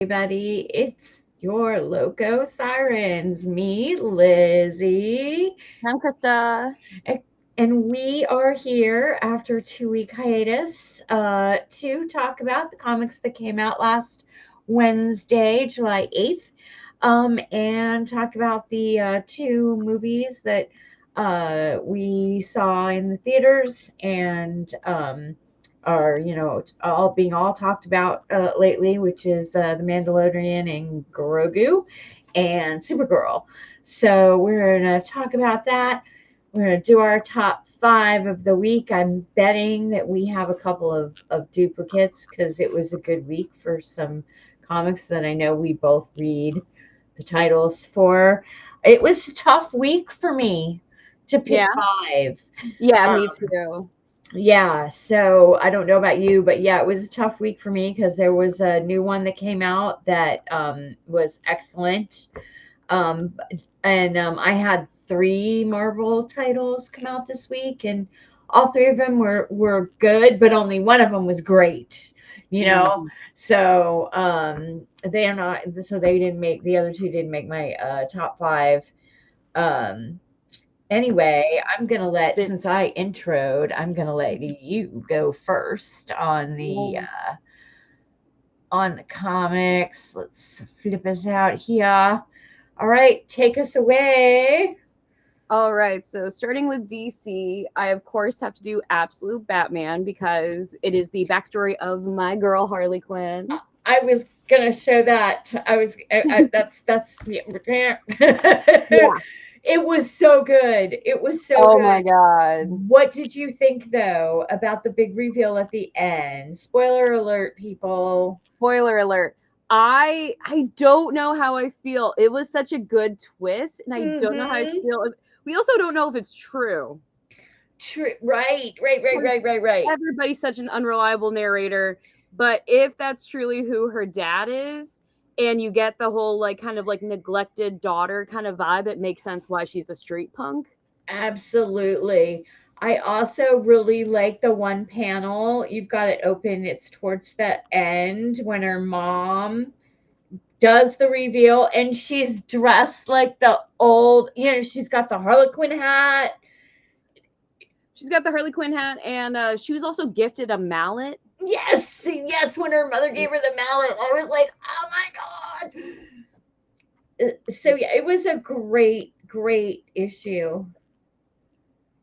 Everybody, it's your Loco Sirens, me, Lizzie, I'm Krista. and we are here after a 2 week hiatus to talk about the comics that came out last Wednesday, July 8th, and talk about the two movies that we saw in the theaters and are all talked about lately, which is the Mandalorian and Grogu and Supergirl. So we're gonna talk about that. We're gonna do our top five of the week. I'm betting that we have a couple of duplicates because it was a good week for some comics that I know we both read the titles for. It was a tough week for me to pick Yeah. five. Yeah, me Um, too. yeah, so I don't know about you, but yeah, it was a tough week for me because there was a new one that came out that was excellent. Um, and I had three Marvel titles come out this week, and all three of them were good, but only one of them was great. You know, Mhm. so they are not. So they didn't make the other two didn't make my top five. Um, Anyway, I'm gonna let Did, since I introed, I'm gonna let you go first on the comics. Let's flip us out here. All right, take us away. all right, so starting with DC, I of course have to do Absolute Batman because it is the backstory of my girl Harley Quinn. I was gonna show that. That's yeah. Yeah. It was so good. It was so Oh my good. god. What did you think though about the big reveal at the end? Spoiler alert, people. Spoiler alert. I don't know how I feel. It was such a good twist, and I don't know how I Mm-hmm. feel. We also don't know if it's true. True. Right. Everybody's such an unreliable narrator. But if that's truly who her dad is, and you get the whole like kind of like neglected daughter kind of vibe, it makes sense why she's a street punk. Absolutely. I also really like the one panel. You've got it open. It's towards the end when her mom does the reveal and she's dressed like the old, she's got the Harlequin hat. She's got the Harley Quinn hat, and she was also gifted a mallet. Yes, when her mother gave her the mallet, I was like, oh my God. So, yeah, it was a great issue.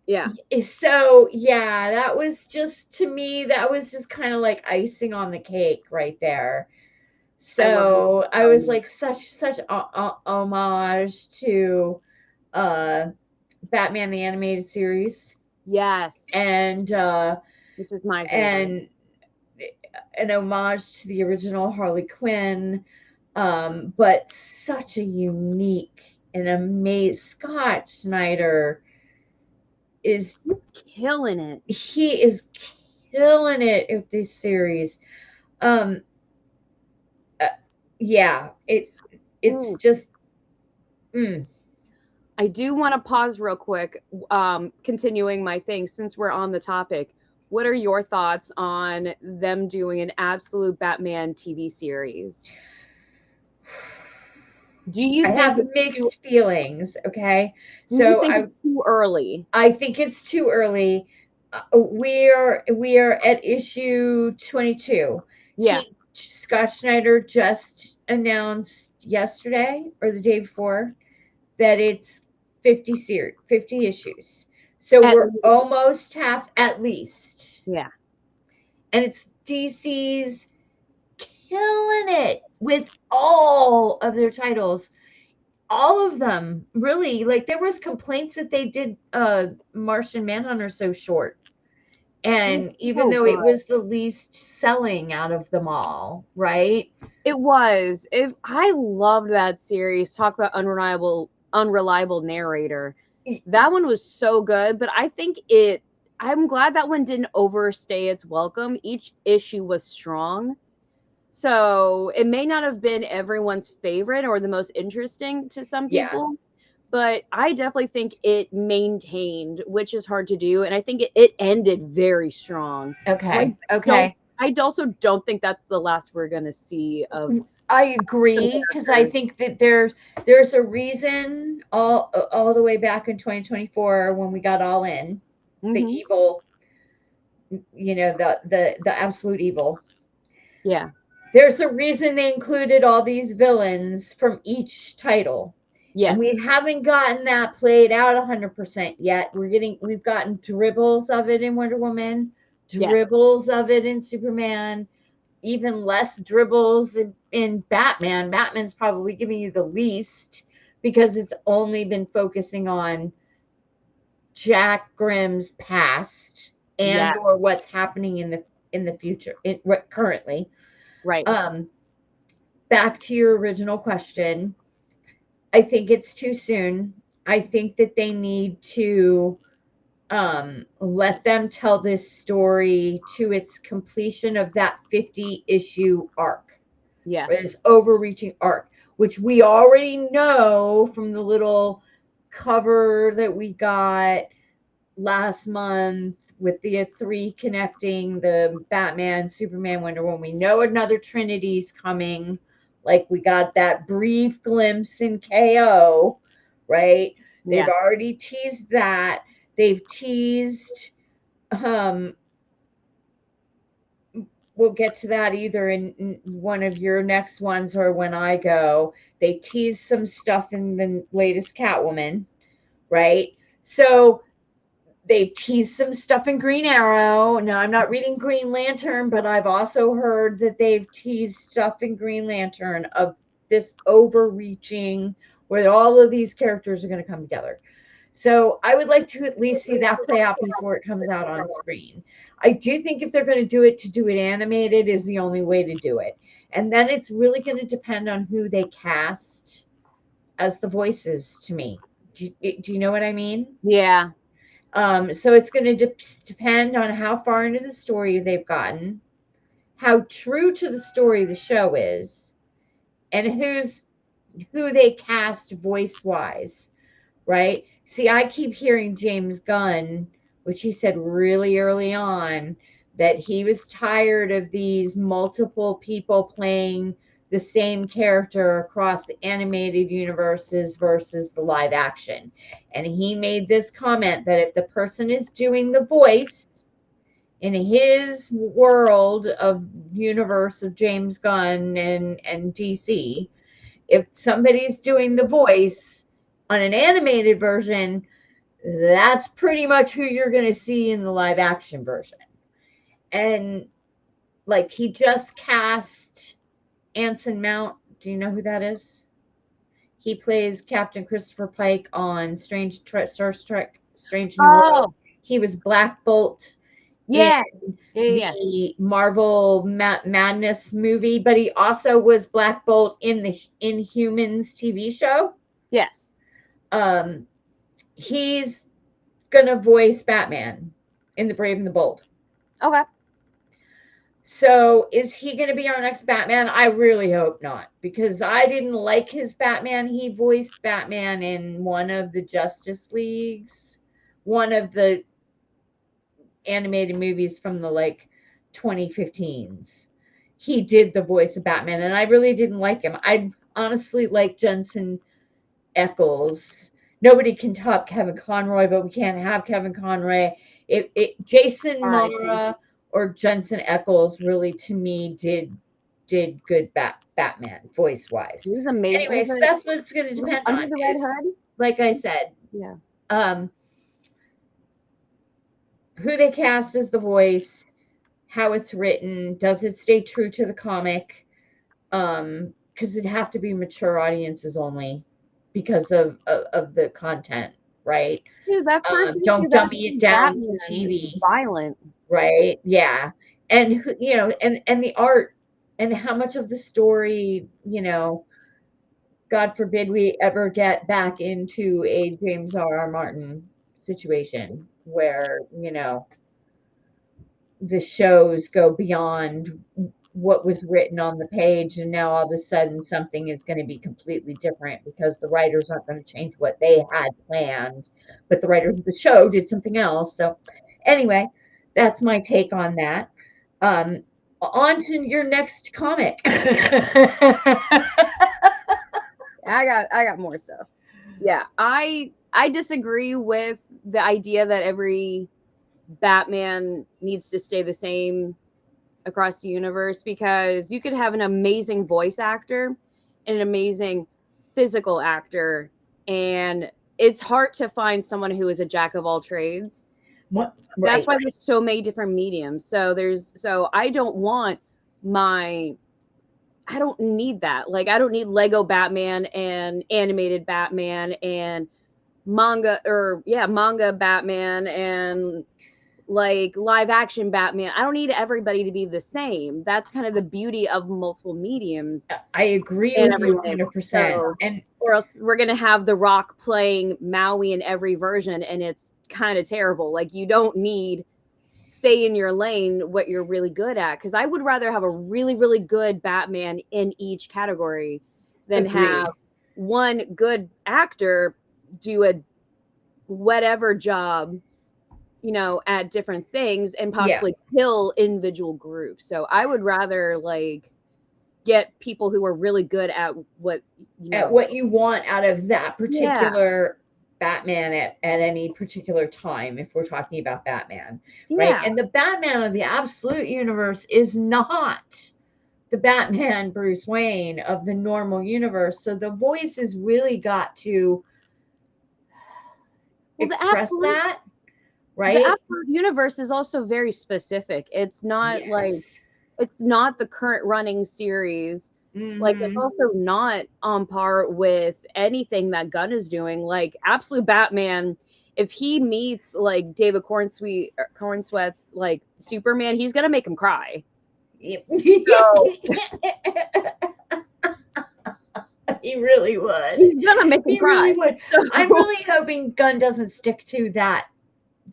Yeah, So yeah, that was just to me, that was just kind of like icing on the cake right there. I love her So I was element. like such homage to uh Batman the animated series Yes, and which is my favorite. and an homage to the original Harley Quinn, but such a unique and amazing Scott Snyder is He's killing it. he is killing it with this series. Um, uh, yeah, it's Ooh, just mm, I do want to pause real quick, continuing my thing since we're on the topic. What are your thoughts on them doing an absolute Batman TV series? Do you I think have it's too mixed feelings. Okay, do you so think I it's too early? I think it's too early. We are at issue 22. Yeah. Scott Schneider just announced yesterday or the day before that it's 50 issues. So At we're least. almost half at least. Yeah. And it's DC's killing it with all of their titles. All of them, really. Like there was complaints that they did Martian Manhunter so short. It was And even so though it good. was the least selling out of them all, right? It was. If I loved that series, talk about unreliable narrator. That one was so good, but I think it I'm glad that one didn't overstay its welcome. Each issue was strong. So, it may not have been everyone's favorite or the most interesting to some Yeah. people, but I definitely think it maintained, which is hard to do, and I think it ended very strong. And I Okay. don't Okay. I also don't think that's the last we're gonna see of I some agree, because I characters. think that there's a reason all the way back in 2024 when we got all in the Hmm. evil, the absolute evil. Yeah. There's a reason they included all these villains from each title. And we Yes. haven't gotten that played out 100% yet. We've gotten dribbles of it in Wonder Woman, Yes. dribbles of it in Superman, even less dribbles in Batman. Batman's probably giving you the least because it's only been focusing on Jack Grimm's past Yeah. and or what's happening in the future, currently. Right. Um, Back to your original question, I think it's too soon. I think that they need to let them tell this story to its completion of that 50 issue arc, this Yes. overreaching arc, which we already know from the little cover that we got last month with the three connecting the Batman, Superman, Wonder Woman. We know another Trinity's coming. Like we got that brief glimpse in KO, right? They've Yeah. already teased that. They've teased um we'll get to that either in one of your next ones or when I go. They teased some stuff in the latest Catwoman, right? So they've teased some stuff in Green Arrow. Now, I'm not reading Green Lantern, but I've also heard that they've teased stuff in Green Lantern of this overreaching where all of these characters are going to come together. So I would like to at least see that play out before it comes out on screen. I do think if they're going to do it animated is the only way to do it. And then it's really going to depend on who they cast as the voices to me. Do you know what I mean? Yeah. So it's going to depend on how far into the story they've gotten, how true to the story the show is, and who they cast voice wise, right? See, I keep hearing James Gunn, which he said really early on, that he was tired of these multiple people playing the same character across the animated universes versus the live action. And he made this comment that if the person is doing the voice in his world of universe of James Gunn and DC, if somebody's doing the voice on an animated version, that's pretty much who you're going to see in the live action version. And like he just cast Anson Mount. Do you know who that is? He plays Captain Christopher Pike on Star Trek Strange New World. Oh, He was Black Bolt in yeah. Yeah. Yeah. the Marvel Madness movie, but he also was Black Bolt in the Inhumans TV show. Yes. Um, he's gonna voice Batman in The Brave and the Bold. Okay. So is he going to be our next Batman? I really hope not, because I didn't like his Batman. He voiced Batman in one of the Justice Leagues, one of the animated movies from the like 2015s. He did the voice of Batman, and I really didn't like him. I honestly like Jensen Ackles. Nobody can top Kevin Conroy, but we can't have Kevin Conroy. Jason R.I.P. Mara or Jensen Ackles really to me did good Batman voice wise. He's amazing. Anyway, so that's what it's going to depend Under on. the Red Is Hood. like I said, Yeah. um, who they cast as the voice, how it's written, does it stay true to the comic? Because it'd have to be mature audiences only because of the content, right? Dude, that first issue Don't that dummy it was down for Batman is TV, violent. right? Yeah, and and the art and how much of the story, God forbid we ever get back into a James R. Martin situation where the shows go beyond what was written on the page and now all of a sudden something is going to be completely different because the writers aren't going to change what they had planned, but the writers of the show did something else. So anyway, that's my take on that. um On to your next comic. I got more stuff. Yeah, I disagree with the idea that every Batman needs to stay the same across the universe, because you could have an amazing voice actor and an amazing physical actor, and it's hard to find someone who is a jack of all trades. What? That's Right. why there's so many different mediums. So I don't want my I don't need that. Like, I don't need Lego Batman and animated Batman and manga Batman and like live action Batman. I don't need everybody to be the same. That's kind of the beauty of multiple mediums I agree and with you everything. 100%. So, And or else we're gonna have The Rock playing Maui in every version, and it's kind of terrible. Like, you don't need, stay in your lane what you're really good at, because I would rather have a really really good Batman in each category than agreed. have one good actor do a whatever job, at different things and Yeah. possibly kill individual groups. So I would rather like get people who are really good at what, At what you want out of that yeah, particular Batman at any particular time, if we're talking about Batman, right? yeah. And the Batman of the Absolute Universe is not the Batman Bruce Wayne of the normal universe. So the voice has really got to Well, express that, the right? absolute universe is also very specific. It's not like, Yes. it's not the current running series. Like, it's Mm-hmm. also not on par with anything that Gunn is doing. Like, Absolute Batman, if he meets like David Cornsweet's like Superman, he's gonna make him cry. So He really would. he's gonna make him He really cry. would. I'm So really hoping Gunn doesn't stick to that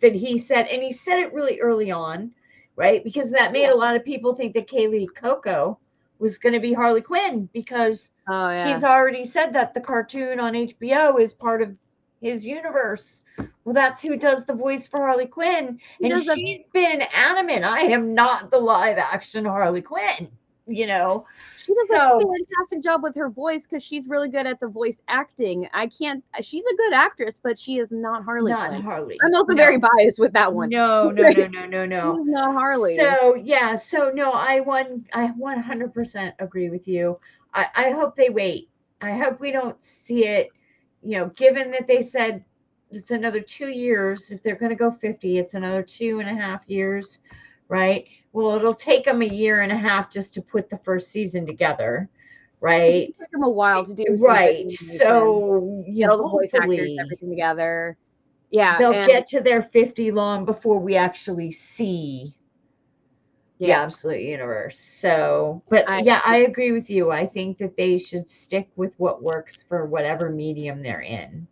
he said, and he said it really early on, right? Because that made yeah. a lot of people think that Kaylee Coco was going to be Harley Quinn, because Oh yeah. he's already said that the cartoon on HBO is part of his universe. Well, that's who does the voice for Harley Quinn, He and does a she's been adamant, I am not the live action Harley Quinn, you know. she does a So fantastic job with her voice because she's really good at the voice acting. I can't She's a good actress, but she is not Harley not Quinn. Harley. I'm also very No. biased with that one. No, no, no, no, no, no. She's not Harley. So yeah, so no, I 100% agree with you. I hope they wait. I hope we don't see it, given that they said it's another 2 years. If they're going to go 50, it's another 2.5 years, right? Well, it'll take them a year and a half just to put the first season together, It right? took them a while to do some Right. visualization, So, get all the voice actors, hopefully everything together. Yeah, they'll and get to their 50 long before we actually see the yeah, absolute universe. So, but I yeah, I agree with you. I think that they should stick with what works for whatever medium they're in.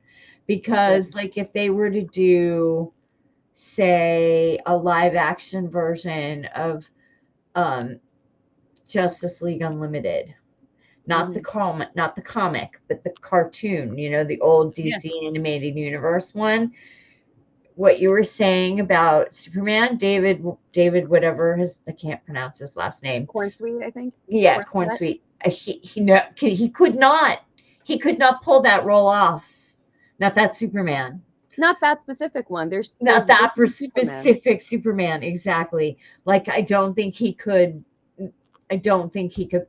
yeah, Because, like, if they were to do, say, a live action version of um, Justice League Unlimited, mhm, not the comic, but the cartoon, the old yeah, DC animated universe one, what you were saying about Superman, David, whatever his, I can't pronounce his last name. corn sweet, I think. Yeah, Corn corn sweet. sweet. He could not pull that role off. Not that Superman. Not that specific one. Not There's that different Superman. specific Superman, exactly. Like, I don't think he could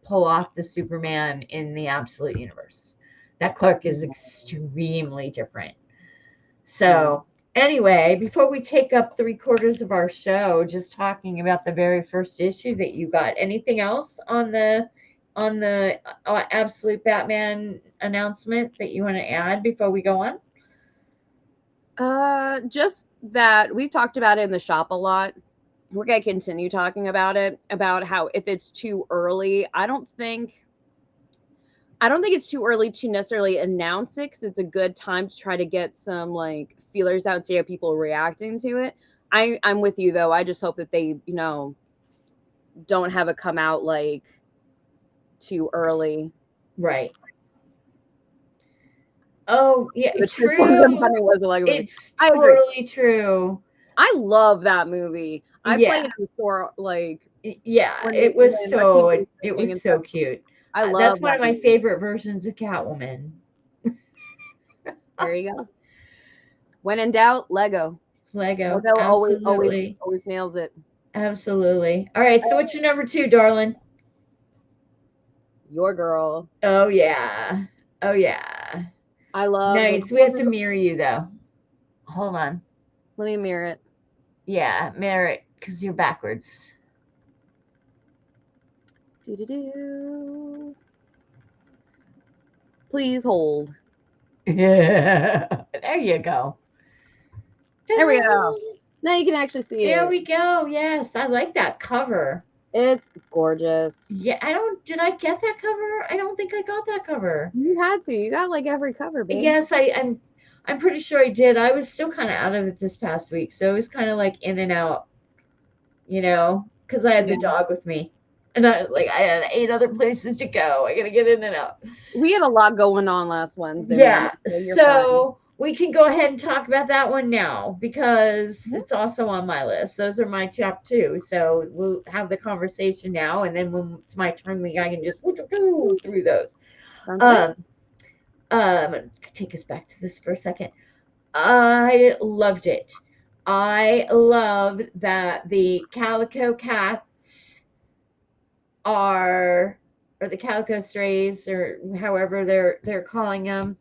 pull off the Superman in the absolute universe. That Clark is extremely different. Yeah. So, anyway, before we take up 3/4 of our show, just talking about the very first issue that you got, anything else on the Absolute Batman announcement that you want to add before we go on? Just that we've talked about it in the shop a lot. We're gonna continue talking about it, about how if it's too early, I don't think it's too early to necessarily announce it, because it's a good time to try to get some like feelers out and see how people are reacting to it. I'm with you though. I just hope that they, don't have it come out like too early. Right. Oh, yeah, The Transformers true. Homecoming was a Lego movie. It's I agree. totally true. I love that movie. I Yeah. played it before, like Yeah, when it was when Raquel was it singing and was so stuff. cute. I That's love one that of my movie. favorite versions of Catwoman. There you go. When in doubt, Lego. Lego, Lego absolutely, always nails it. absolutely. All right, so what's your number two, darling? Your girl. Oh yeah, oh yeah. I love the Nice. We have to mirror you though. Hold on. let me mirror it. Yeah, mirror it because you're backwards. Do do do. Please hold. Yeah, there you go. There we go. Ta-da! Now you can actually see There it. we go. Yes, I like that cover. It's gorgeous. Yeah, I don't. Did I get that cover? I don't think I got that cover. You had to. You got like every cover, babe. Yes, I'm pretty sure I did. I was still kind of out of it this past week, so it was kind of like in and out, because I had the Yeah. dog with me, and I was like, I had 8 other places to go. I gotta get in and out. We had a lot going on last Wednesday, Mama. Yeah, So you're fine. so we can go ahead and talk about that one now because Yeah, it's also on my list. Those are my top two. So we'll have the conversation now, and then when it's my turn, I can just through those. sounds good. Um, take us back to this for a second. I loved it. I loved that the Calico Cats are, or the Calico Strays, or however they're calling them,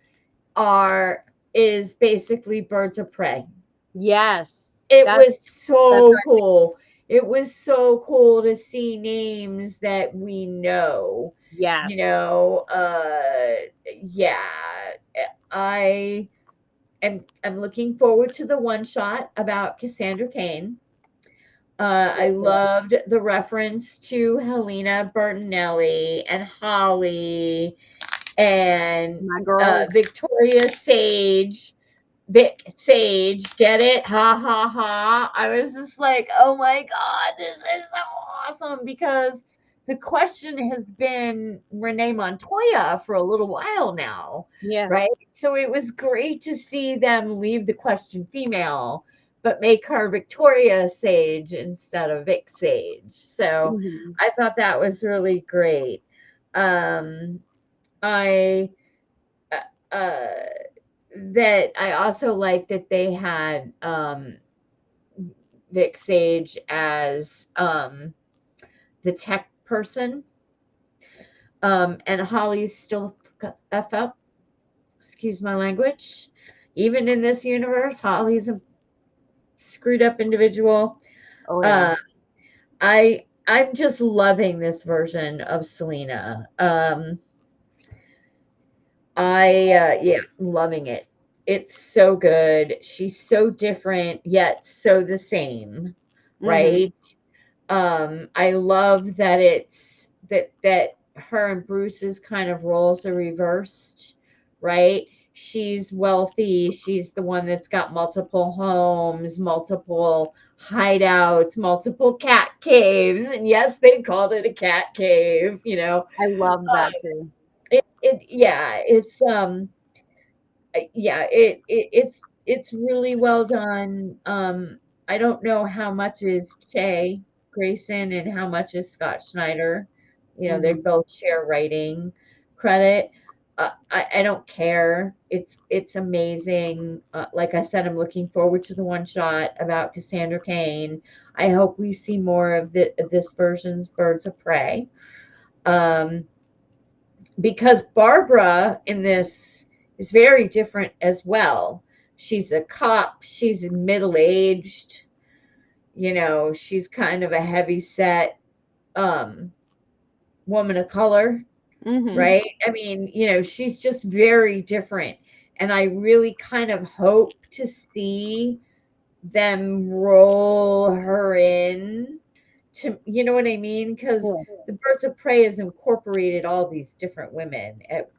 are is basically birds of prey. Yes. It That's was that's so cool. It was so cool to see names that we know. You yes. know, yeah. I I'm looking forward to the one shot about Cassandra Cain. I loved the reference to Helena Bertinelli and Holly and My girl. Victoria Sage. Vic Sage, get it? Ha ha ha. I was just like, oh my God, this is so awesome because the question has been Renee Montoya for a little while now, Yeah. right? So it was great to see them leave the question female, but make her Victoria Sage instead of Vic Sage. So Mhm. I thought that was really great. Um, I, uh, uh, that I also like that they had Vic Sage as the tech person, and Holly's still f up. Excuse my language. Even in this universe, Holly's a screwed up individual. Oh yeah. Uh, I'm just loving this version of Selena. Yeah, loving it. It's so good. She's so different yet so the same, Mhm. right? I love that that her and Bruce's kind of roles are reversed, right? She's wealthy, she's the one that's got multiple homes, multiple hideouts, multiple cat caves, and yes, they called it a cat cave. I love that too. Yeah, it's really well done. I don't know how much is Shay Grayson and how much is Scott Schneider. They Mhm. both share writing credit. I don't care. It's amazing. Like I said, I'm looking forward to the one shot about Cassandra Cain. I hope we see more of this version's Birds of Prey. Um, because Barbara in this is very different as well. She's a cop, she's middle aged, she's kind of a heavy set um, woman of color, Mhm. right? I mean, she's just very different. And I really kind of hope to see them roll her in to, you know what I mean? Because Yeah. the Birds of Prey has incorporated all these different women at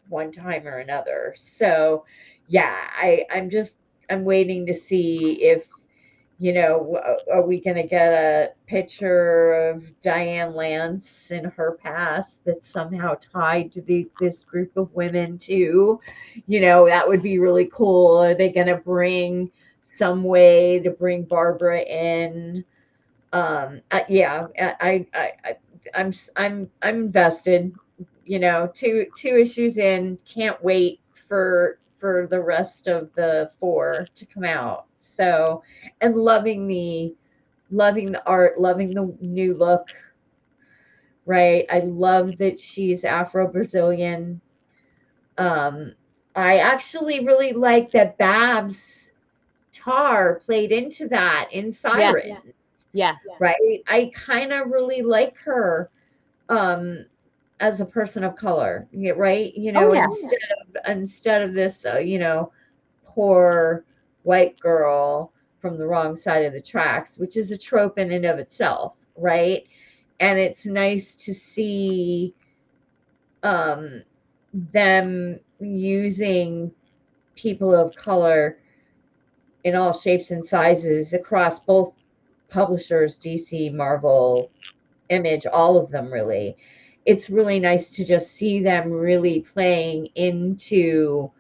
one time or another. So, yeah, I'm waiting to see if are we going to get a picture of Diane Lance in her past that's somehow tied to this group of women too? That would be really cool. Are they going to bring some way to bring Barbara in? Yeah, I'm invested. Two issues in, can't wait for the rest of the four to come out. So, and loving the art, loving the new look. Right, I love that she's Afro-Brazilian. Um, I actually really like that Babs Tar played into that in Yeah. Siren. Yes. Right, I kind of really like her, um, as a person of color, right? Oh yeah. Instead of this, poor white girl from the wrong side of the tracks, which is a trope in and of itself, right? And it's nice to see, um, them using people of color in all shapes and sizes across both publishers, DC, Marvel, Image, all of them really. It's really nice to just see them really playing into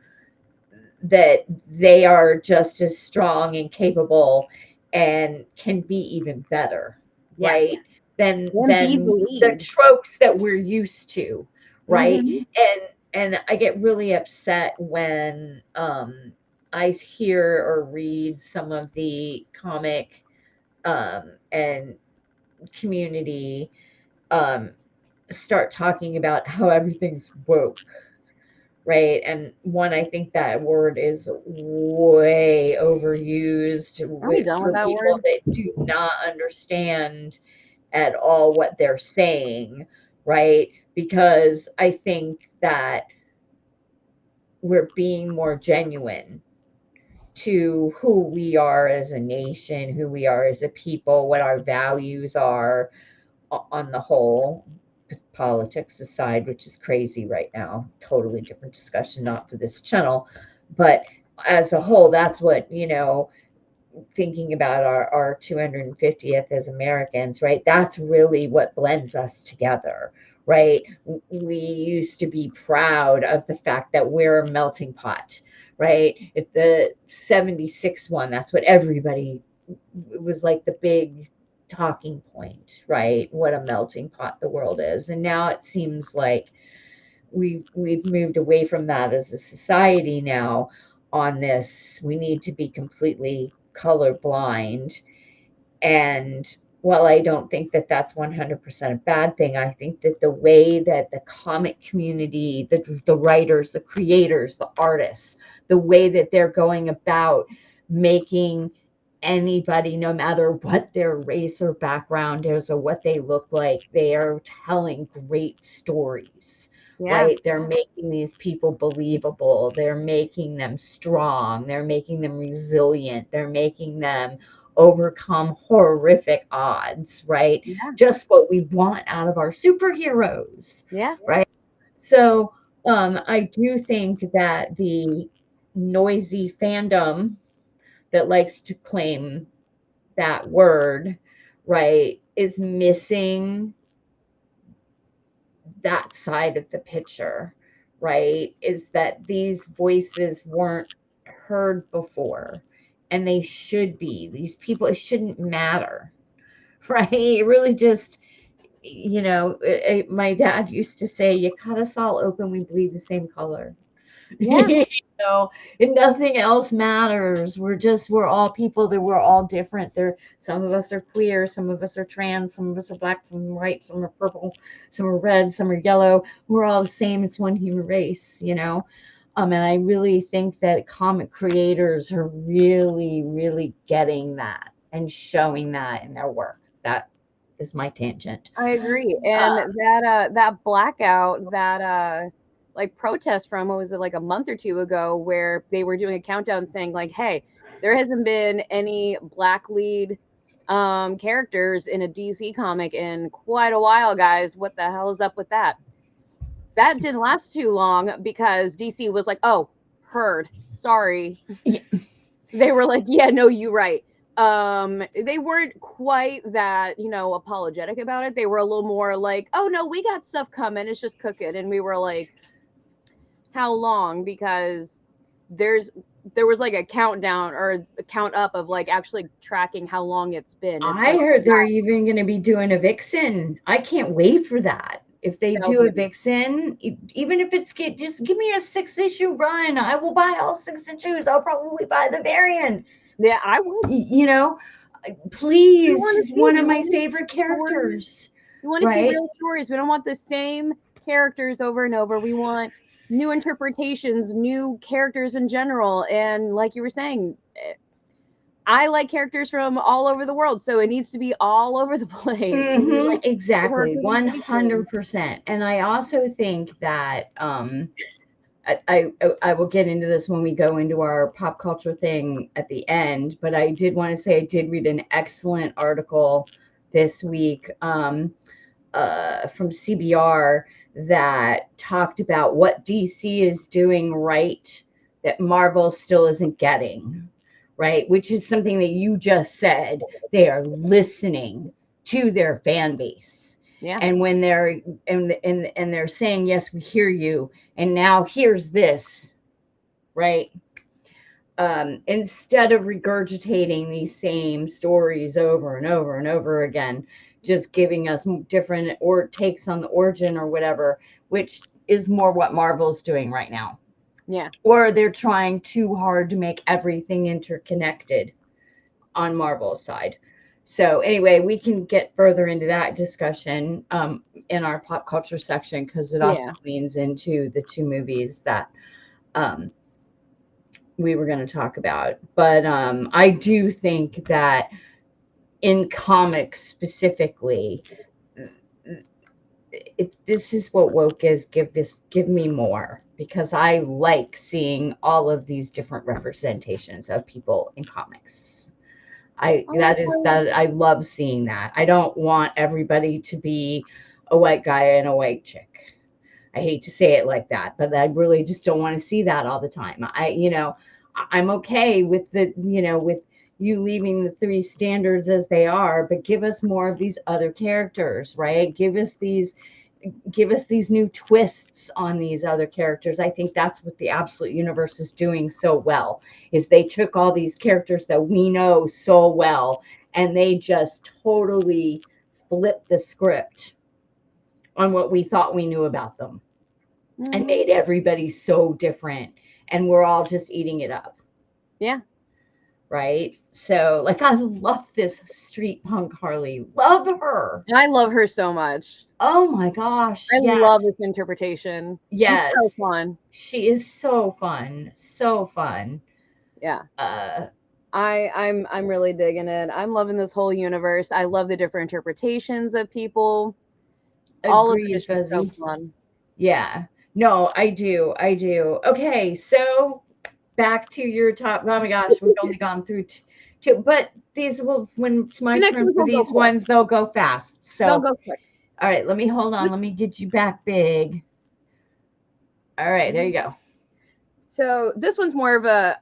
that they are just as strong and capable and can be even better, Yes. right? Than And be the than the lead. tropes that we're used to, right? Mm-hmm. And I get really upset when I hear or read some of the comic and community um start talking about how everything's woke, right? And one, I think that word is way overused Are we done with for that people word? that do not understand at all what they're saying, right? Because I think that we're being more genuine to who we are as a nation, who we are as a people, what our values are on the whole, politics aside, which is crazy right now, totally different discussion, not for this channel. But as a whole, that's what, thinking about our 250th as Americans, right? That's really what blends us together, right? We used to be proud of the fact that we're a melting pot, right? At the 76 one, that's what everybody, it was like the big talking point, right? What a melting pot the world is. And now it seems like we've moved away from that as a society now on this. We need to be completely colorblind. And while I don't think that that's 100% a bad thing, I think that the way that the comic community, the writers, the creators, the artists, the way that they're going about making anybody, no matter what their race or background is or what they look like, they are telling great stories, Yeah. right? They're making these people believable. They're making them strong. They're making them resilient. They're making them overcome horrific odds, right? Yeah. Just what we want out of our superheroes, Yeah. right? So I do think that the noisy fandom that likes to claim that word, right, is missing that side of the picture, right? Is that these voices weren't heard before and they should be. These people, it shouldn't matter, right? It really just, my dad used to say, you cut us all open, we bleed the same color. Yeah. And nothing else matters. We're all people, that we're all different. Some of us are queer, some of us are trans, some of us are black, some are white, some are purple, some are red, some are yellow. We're all the same. It's one human race. And I really think that comic creators are really, really getting that and showing that in their work. That is my tangent. I agree. And that blackout, that like protest from, what was it, like a month or two ago, where they were doing a countdown saying like, hey, there hasn't been any black lead characters in a DC comic in quite a while, guys. What the hell is up with that? That didn't last too long because DC was like, "Oh, heard. Sorry." Yeah. They were like, "Yeah, no, you right." They weren't quite that, apologetic about it. They were a little more like, "Oh no, we got stuff coming. It's just cooking." And we were like, "How long?" Because there was like a countdown or a count up of like actually tracking how long it's been. It's I like, heard they're even going to be doing a Vixen. I can't wait for that. If they that'll do a be Vixen, even if it's just give me a 6-issue run. I will buy all 6 issues. I'll probably buy the variants. yeah, I would. You know, We please, want to she's see one of we my want to see favorite stories. characters, We want to see right? real stories. We don't want the same characters over and over. We want new interpretations, new characters in general. And like you were saying, I like characters from all over the world, so it needs to be all over the place. We need like Exactly, representation. 100%. And I also think that I will get into this when we go into our pop culture thing at the end, but I did want to say I did read an excellent article this week from CBR that talked about what DC is doing right that Marvel still isn't getting, right? Which is something that you just said. They are listening to their fan base. Yeah. And when and they're saying, yes, we hear you, and now here's this, right? Instead of regurgitating these same stories over and over and over again, just giving us different or takes on the origin or whatever, which is more what Marvel's doing right now. Yeah. Or they're trying too hard to make everything interconnected on Marvel's side. So anyway, we can get further into that discussion in our pop culture section because it also leans into the two movies that we were going to talk about. But I do think that in comics specifically, if this is what woke is, give me more, because I like seeing all of these different representations of people in comics. I love seeing that. I don't want everybody to be a white guy and a white chick. I hate to say it like that, but I really just don't want to see that all the time. I'm okay with with you leaving the three standards as they are, but give us more of these other characters, right? Give us these new twists on these other characters. I think that's what the Absolute Universe is doing so well, is they took all these characters that we know so well and they just totally flipped the script on what we thought we knew about them and made everybody so different, and we're all just eating it up. Yeah. Right? So, like, I love this street punk Harley. Love her. I love her so much. Oh my gosh. I yes. love this interpretation. Yes. She's so fun. She is so fun. So fun. Yeah. I'm really digging it. I'm loving this whole universe. I love the different interpretations of people. All of it is just so fun. Yeah. No, I do. Okay, so back to your top. Oh my gosh, we've only gone through two, but these will, when it's my turn for these ones, they'll go fast. So they'll go quick. All right, let me hold on. Let me get you back big. All right, there you go. So this one's more of a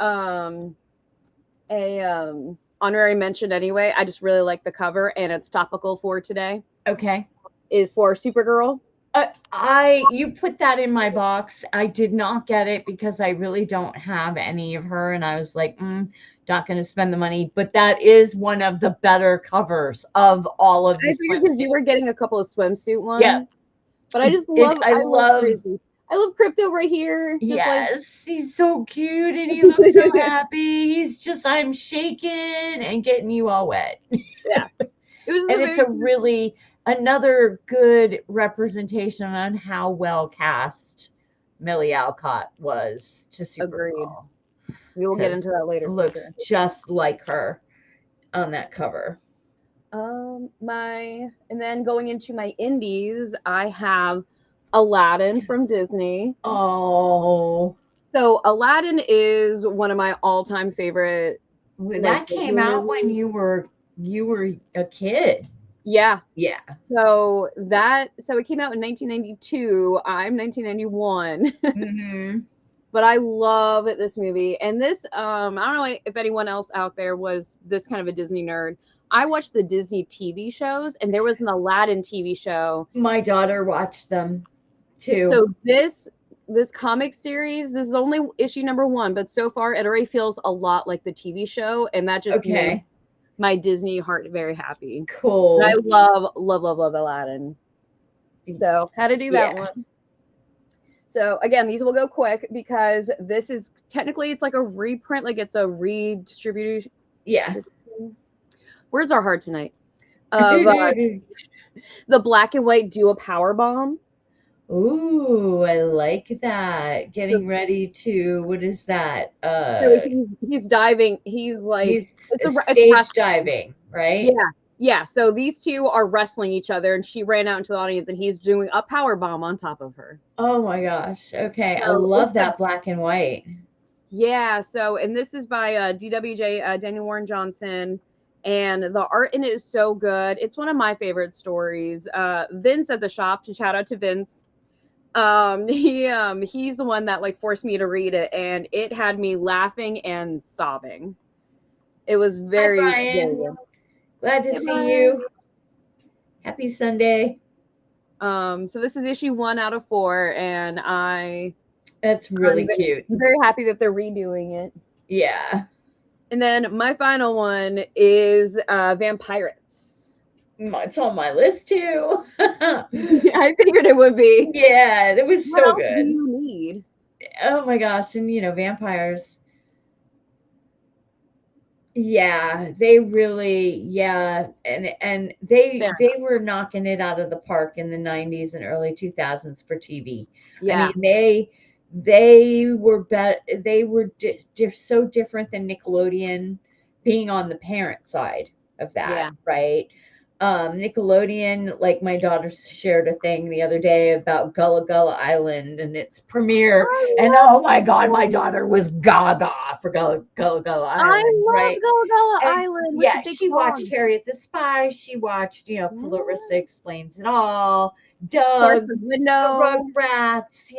honorary mention anyway. I just really like the cover, and it's topical for today. Okay. Is for Supergirl. You put that in my box. I did not get it because I really don't have any of her, and I was like, not going to spend the money. But that is one of the better covers of all of the swimsuits. Because you were getting a couple of swimsuit ones. Yeah. But I just love. I love Crypto right here. Yes, he's so cute and he looks so happy. He's just, I'm shaking and getting you all wet. Yeah. It's a really another good representation on how well cast Millie Alcott was to Supergirl. We will get into that later. Looks just like her on that cover. And then going into my indies, I have Aladdin from Disney. Oh. So Aladdin is one of my all-time favorite. That came out when you were a kid. Yeah. Yeah. So it came out in 1992. I'm 1991. Mm-hmm. But I love this movie. And this, I don't know if anyone else out there was this kind of a Disney nerd. I watched the Disney TV shows, and there was an Aladdin TV show. My daughter watched them too. So this this comic series, this is only issue number 1, but so far it already feels a lot like the TV show, and that just made Okay. my Disney heart very happy. And I Cool. love Aladdin. So had to do that Yeah. one. So again, these will go quick because this is technically it's like a reprint, like it's a redistribution. Yeah. Words are hard tonight. Of the black and white duo power bomb. Ooh, I like that. Getting ready to, what is that? So he's diving. He's like He's it's stage wrestling. diving, right? Yeah, yeah. So these two are wrestling each other, and she ran out into the audience, and he's doing a power bomb on top of her. Oh my gosh. Okay. I So love that black and white. yeah. So and this is by DWJ Daniel Warren Johnson. And the art in it is so good. It's one of my favorite stories. Vince at the shop, shout out to Vince. He's the one that like forced me to read it, and it had me laughing and sobbing. It was Hi, very, very Brian. good. Glad to see you. Happy Sunday. So this is issue 1 out of 4, and That's really cute. I'm very happy that they're redoing it. Yeah. And then my final one is Vampirates. It's on my list too. I figured it would be. Yeah, it was What so else do good. you need? Oh my gosh. And vampires. Yeah, they really, yeah, and they were knocking it out of the park in the 90s and early 2000s for TV. I Yeah. mean, they were so different than Nickelodeon being on the parent side of that, Yeah. right? Nickelodeon, like my daughter shared a thing the other day about Gullah Gullah Island and its premiere, and oh my God, my daughter was gaga for Gullah Gullah I Island, love right? Gullah Gullah And Island with the yeah, big she dog. watched Harriet the Spy. She watched, Clarissa Yeah. Explains It All, Doug, Clarissa the Window. Rugrats.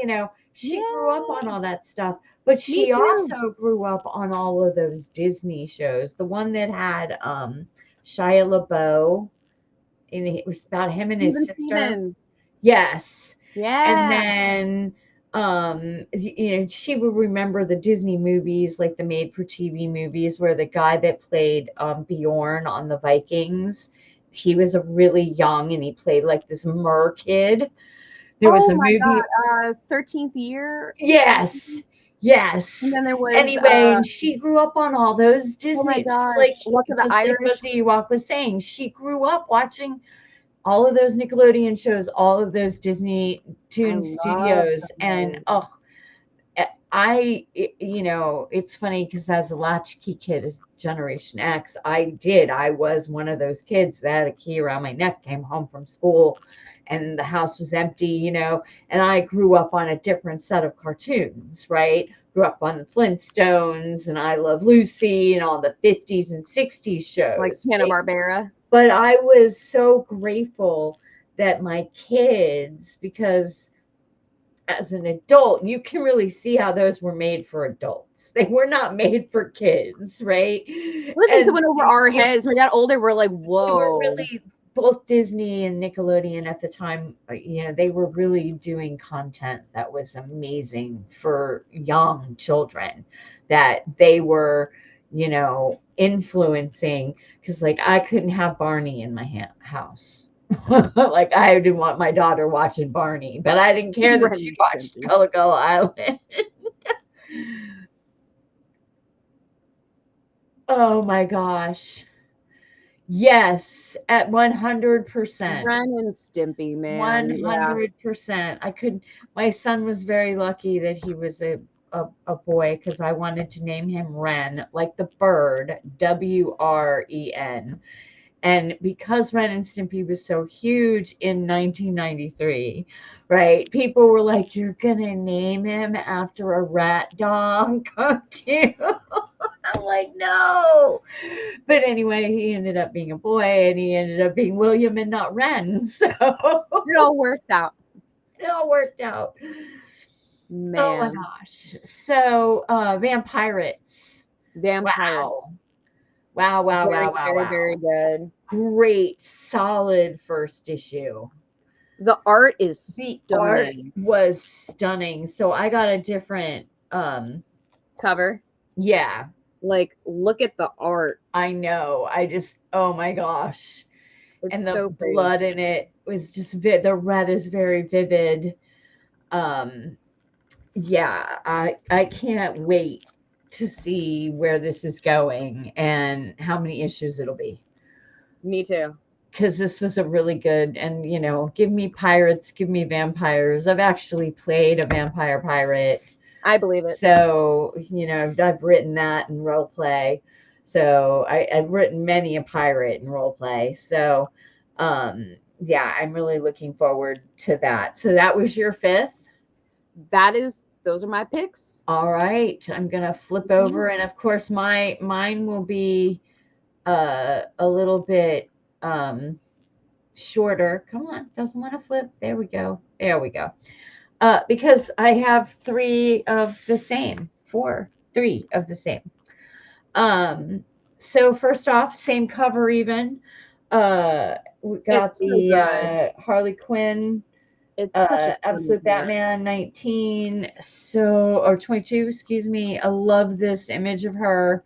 She grew up on all that stuff, but Me she too. also grew up on all of those Disney shows. The one that had Shia LaBeouf, and it was about him and his Steven sister. Stevens. Yes. And Yeah. then she would remember the Disney movies, like the made for TV movies, where the guy that played Bjorn on the Vikings, he was a really young and he played like this mer kid. There was Oh a my movie. God. 13th year. Yes. And Yes. then there was Anyway, and she grew up on all those oh my Disney, gosh, Luck of the just like Irish. Fuzzy Walk was saying. She grew up watching all of those Nickelodeon shows, all of those Disney I Toon love Studios, and those. it's funny because as a latchkey kid, as Generation X, I was one of those kids that had a key around my neck, came home from school, and the house was empty, and I grew up on a different set of cartoons, right? Grew up on the Flintstones and I Love Lucy and all the 50s and 60s shows. Like Hanna-Barbera. But I was so grateful that my kids, because as an adult, you can really see how those were made for adults. They were not made for kids, right? Listen, it went over our heads. When we got older, we're like, whoa. They were really, both Disney and Nickelodeon at the time, they were really doing content that was amazing for young children, that they were, influencing. Because, like, I couldn't have Barney in my house. Like, I didn't want my daughter watching Barney, but I didn't care that she watched Gullah Gullah Island. Oh my gosh. Yes, at 100%. Ren and Stimpy, man. 100%. My son was very lucky that he was a boy, because I wanted to name him Wren, like the bird, Wren. And because Ren and Stimpy was so huge in 1993, right? People were like, "You're gonna name him after a rat dog cartoon?" I'm like, "No." But anyway, he ended up being a boy, and he ended up being William and not Ren. So it all worked out. It all worked out. Man. Oh my gosh. So Vampirates. Vampire. Wow. Very, very good. Great, solid first issue. The art is The art stunning. was stunning. So I got a different Cover. yeah, Like, look at the art. I know. I just, oh my gosh. And It's the so pretty. blood in it was just the red is very vivid. Um yeah, I can't wait to see where this is going and how many issues it'll be. Me too. Because this was a really good, and give me pirates, give me vampires. I've actually played a vampire pirate, I believe it. so I've written that in role play. So I've written many a pirate in role play. So yeah, I'm really looking forward to that. So that was your fifth. Those are my picks. All right, I'm gonna flip Mhm. over, and of course mine will be a little bit shorter. Come on, doesn't want to flip. There we go. There we go. Because I have three of the same. Um, so first off, same cover even. We got It's so the good. Harley Quinn, It's such a fun Absolute cover. Batman 19, or 22, excuse me. I love this image of her.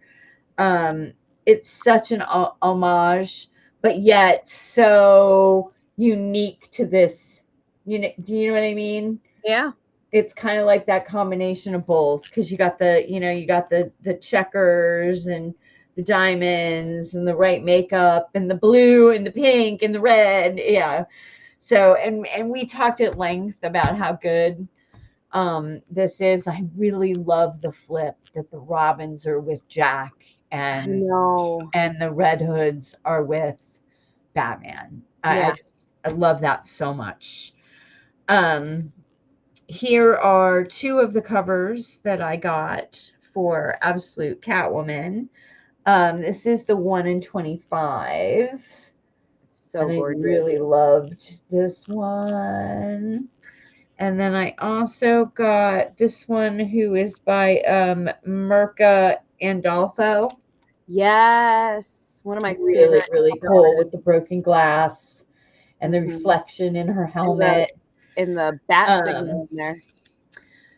Um, it's such an homage, but yet so unique to this. Do you know what I mean? Yeah. It's kind of like that combination of both, because you got the checkers and the diamonds and the right makeup and the blue and the pink and the red. Yeah. So and we talked at length about how good this is. I really love the flip that the Robins are with Jack, I and know. the Red Hoods are with Batman. Yeah. I love that so much. Um, Here are two of the covers that I got for Absolute Catwoman. This is the 1 in 25, It's so and I gorgeous. really loved this one. And then I also got this one, who is by Mirka Andolfo. Yes. One of my Really, favorite really cool, with artists. the broken glass and the Hmm. reflection in her And the helmet. bat Um, signal in there.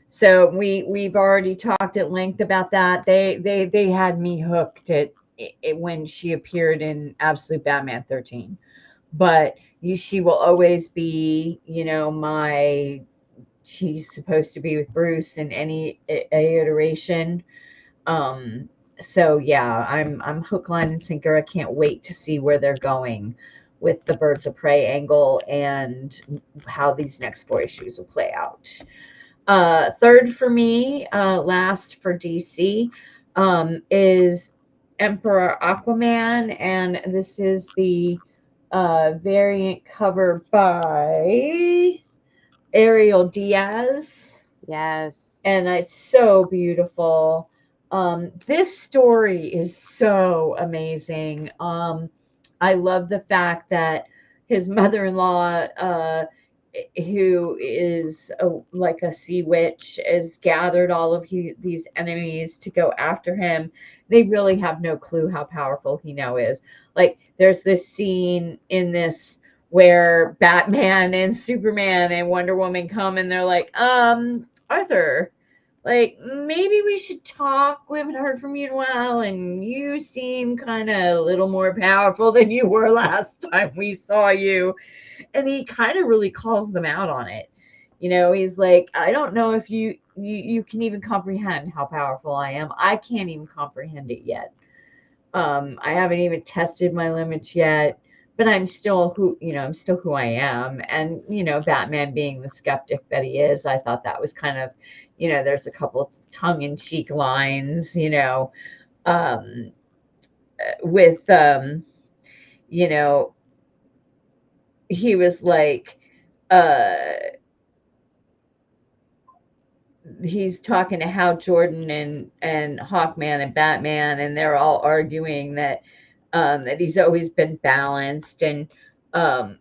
so we've already talked at length about that. They had me hooked at it when she appeared in Absolute Batman 13. But she will always be, my she's supposed to be with Bruce in any iteration. Um, so yeah, I'm hook, line, and sinker. I can't wait to see where they're going with the Birds of Prey angle and how these next four issues will play out. Third for me, last for DC, is Emperor Aquaman, and this is the variant cover by Ariel Diaz, Yes. and it's so beautiful. This story is so amazing. I love the fact that his mother-in-law, who is like a sea witch, has gathered all of these enemies to go after him. They really have no clue how powerful he now is. Like, there's this scene in this where Batman and Superman and Wonder Woman come, and they're like, Arthur, like, maybe we should talk. We haven't heard from you in a while, and you seem kind of a little more powerful than you were last time we saw you. And he kind of really calls them out on it. He's like, I don't know if you can even comprehend how powerful I am. I can't even comprehend it yet. I haven't even tested my limits yet, but I'm still who I am. And Batman, being the skeptic that he is, I thought that was kind of, there's a couple tongue-in-cheek lines, um, with you know, he was like, uh, he's talking to Hal Jordan and Hawkman and Batman, and they're all arguing that he's always been balanced, and um,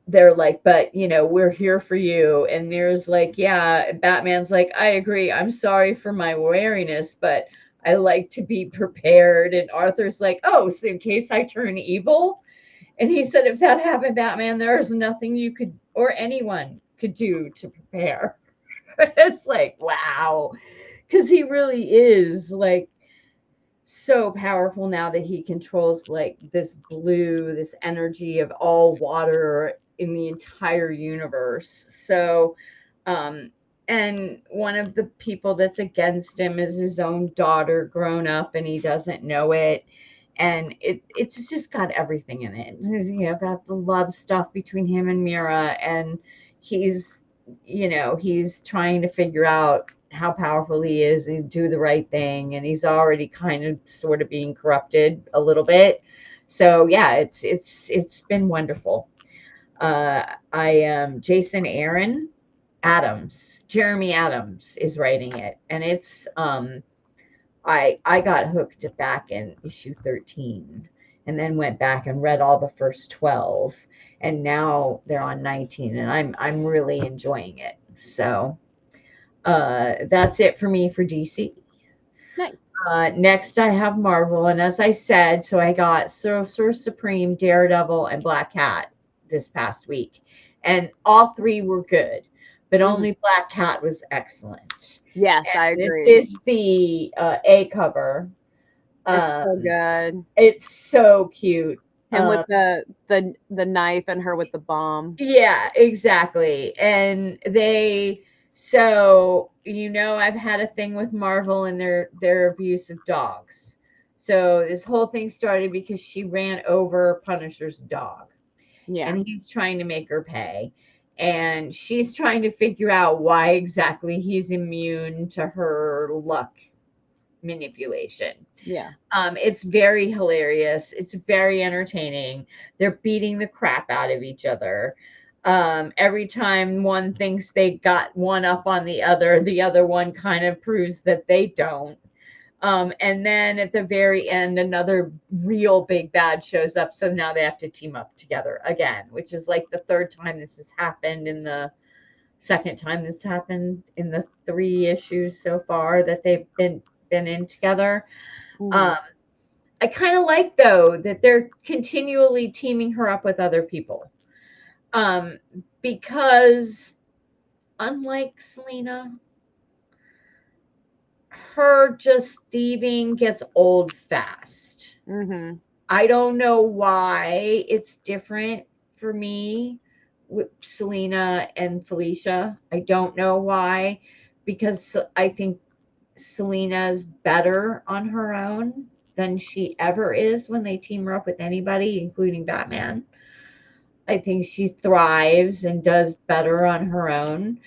they're like, but we're here for you. And Mirror's like, yeah. Batman's like, I agree. I'm sorry for my wariness, but I like to be prepared. And Arthur's like, oh, so in case I turn evil. And he said, if that happened, Batman, there is nothing you could or anyone could do to prepare. It's like, wow. Because he really is like so powerful now that he controls like this blue, this energy of all water in the entire universe. So, um, and one of the people that's against him is his own daughter grown up and he doesn't know it. And it's just got everything in it. There's, got the love stuff between him and Mira, and he's, he's trying to figure out how powerful he is and do the right thing, and he's already kind of sort of being corrupted a little bit. So yeah, it's been wonderful. I Jason Aaron Adams, Jeremy Adams is writing it, and it's I got hooked back in issue 13 and then went back and read all the first 12, and now they're on 19, and I'm really enjoying it. So that's it for me for DC. Nice. Next, I have Marvel, and as I said, so I got Sorcerer Supreme, Daredevil, and Black Cat this past week, and all three were good, but only Black Cat was excellent. Yes, I And agree. this is the A cover. It's so good. It's so cute. Him with the knife and her with the bomb. Yeah, exactly. And so I've had a thing with Marvel and their abuse of dogs. So this whole thing started because she ran over Punisher's dog. Yeah. And he's trying to make her pay. And she's trying to figure out why exactly he's immune to her luck manipulation. Yeah. It's very hilarious. It's very entertaining. They're beating the crap out of each other. Every time one thinks they got one up on the other one kind of proves that they don't. And then at the very end, another real big bad shows up. So now they have to team up together again, which is like the third time this has happened in the second time this happened in the 3 issues so far that they've been in together. I kind of like though that they're continually teaming her up with other people, because unlike Selena, her just thieving gets old fast. I don't know why it's different for me with Selena and Felicia. I don't know why, because I think Selena's better on her own than she ever is when they team her up with anybody, including Batman. I think she thrives and does better on her own.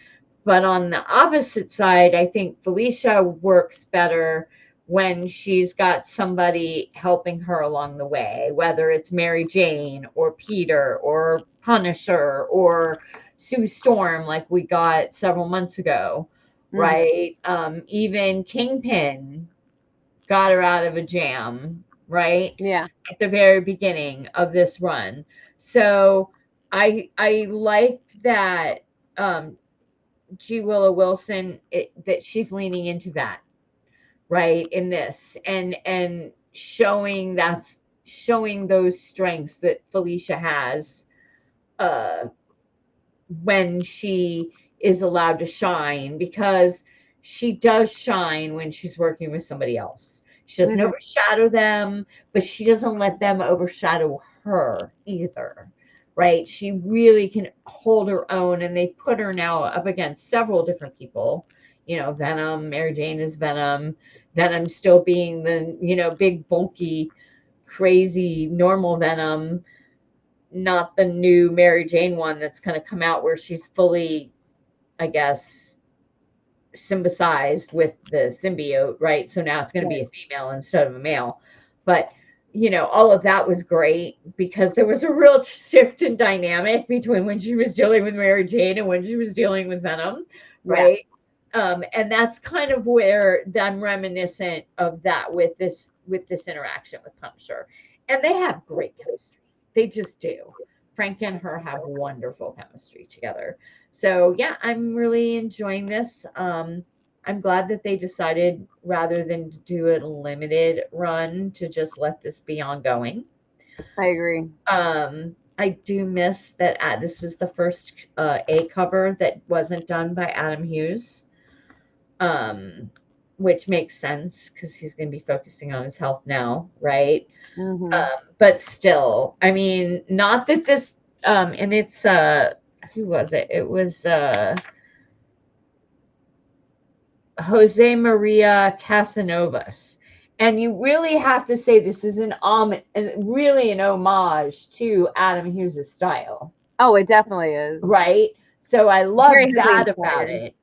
But on the opposite side, I think Felicia works better when she's got somebody helping her along the way, whether it's Mary Jane or Peter or Punisher or Sue Storm, like we got several months ago, right? Even Kingpin got her out of a jam, right? Yeah. At the very beginning of this run. So I like that G. Willow Wilson, that she's leaning into that, right, in this, and showing those strengths that Felicia has uh when she is allowed to shine, because she does shine when she's working with somebody else. She doesn't overshadow them, but she doesn't let them overshadow her either, right? She really can hold her own, and they put her now up against several different people. Venom, Mary Jane is Venom, Venom still being the, big, bulky, crazy, normal Venom, not the new Mary Jane one that's going to come out where she's fully, I guess, symbioticized with the symbiote, right? So now it's going to be a female instead of a male. But, all of that was great because there was a real shift in dynamic between when she was dealing with Mary Jane and when she was dealing with Venom, right? And that's kind of where I'm reminiscent of that with this interaction with Punisher. And they have great chemistry. They just do. Frank and her have wonderful chemistry together. So yeah, I'm really enjoying this. I'm glad that they decided, rather than do a limited run, to just let this be ongoing. I agree. I do miss that this was the first A cover that wasn't done by Adam Hughes, um, which makes sense because he's going to be focusing on his health now, right? Mm-hmm. But still, I mean, not that this, and it's, who was it? It was Jose Maria Casanovas. And you really have to say this is really an homage to Adam Hughes' style. Oh, it definitely is. Right? So I love Very heavily that about inspired. it.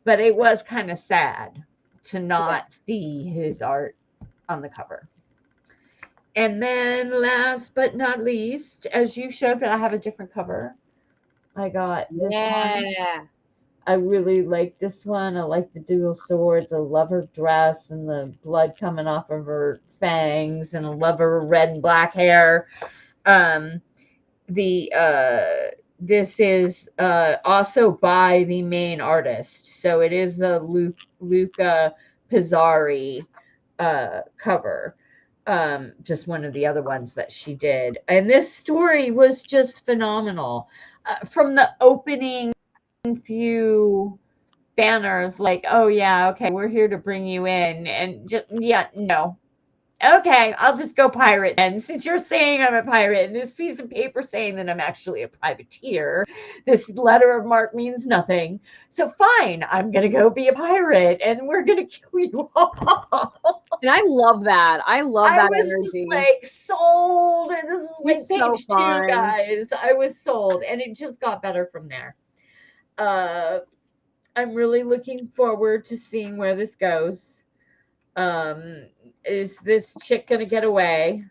But it was kind of sad to not see his art on the cover. And then last but not least, as you showed, but I have a different cover. I got this one. Yeah. I really like this one. I like the dual swords. I love her dress and the blood coming off of her fangs, and I love her red and black hair. Um, the This is also by the main artist, so it is the Luca Pizzari cover. Just one of the other ones that she did, and this story was just phenomenal. From the opening few banners, like, oh yeah, okay, we're here to bring you in, and just, yeah, no, okay, I'll just go pirate then. Since you're saying I'm a pirate, and this piece of paper saying that I'm actually a privateer, this letter of marque means nothing. So fine, I'm gonna go be a pirate, and we're gonna kill you all. And I love that. I love I that was just energy. like sold. This is like It's so page 2, fun. guys. I was sold, and it just got better from there. Uh, I'm really looking forward to seeing where this goes. Um, is this chick gonna get away?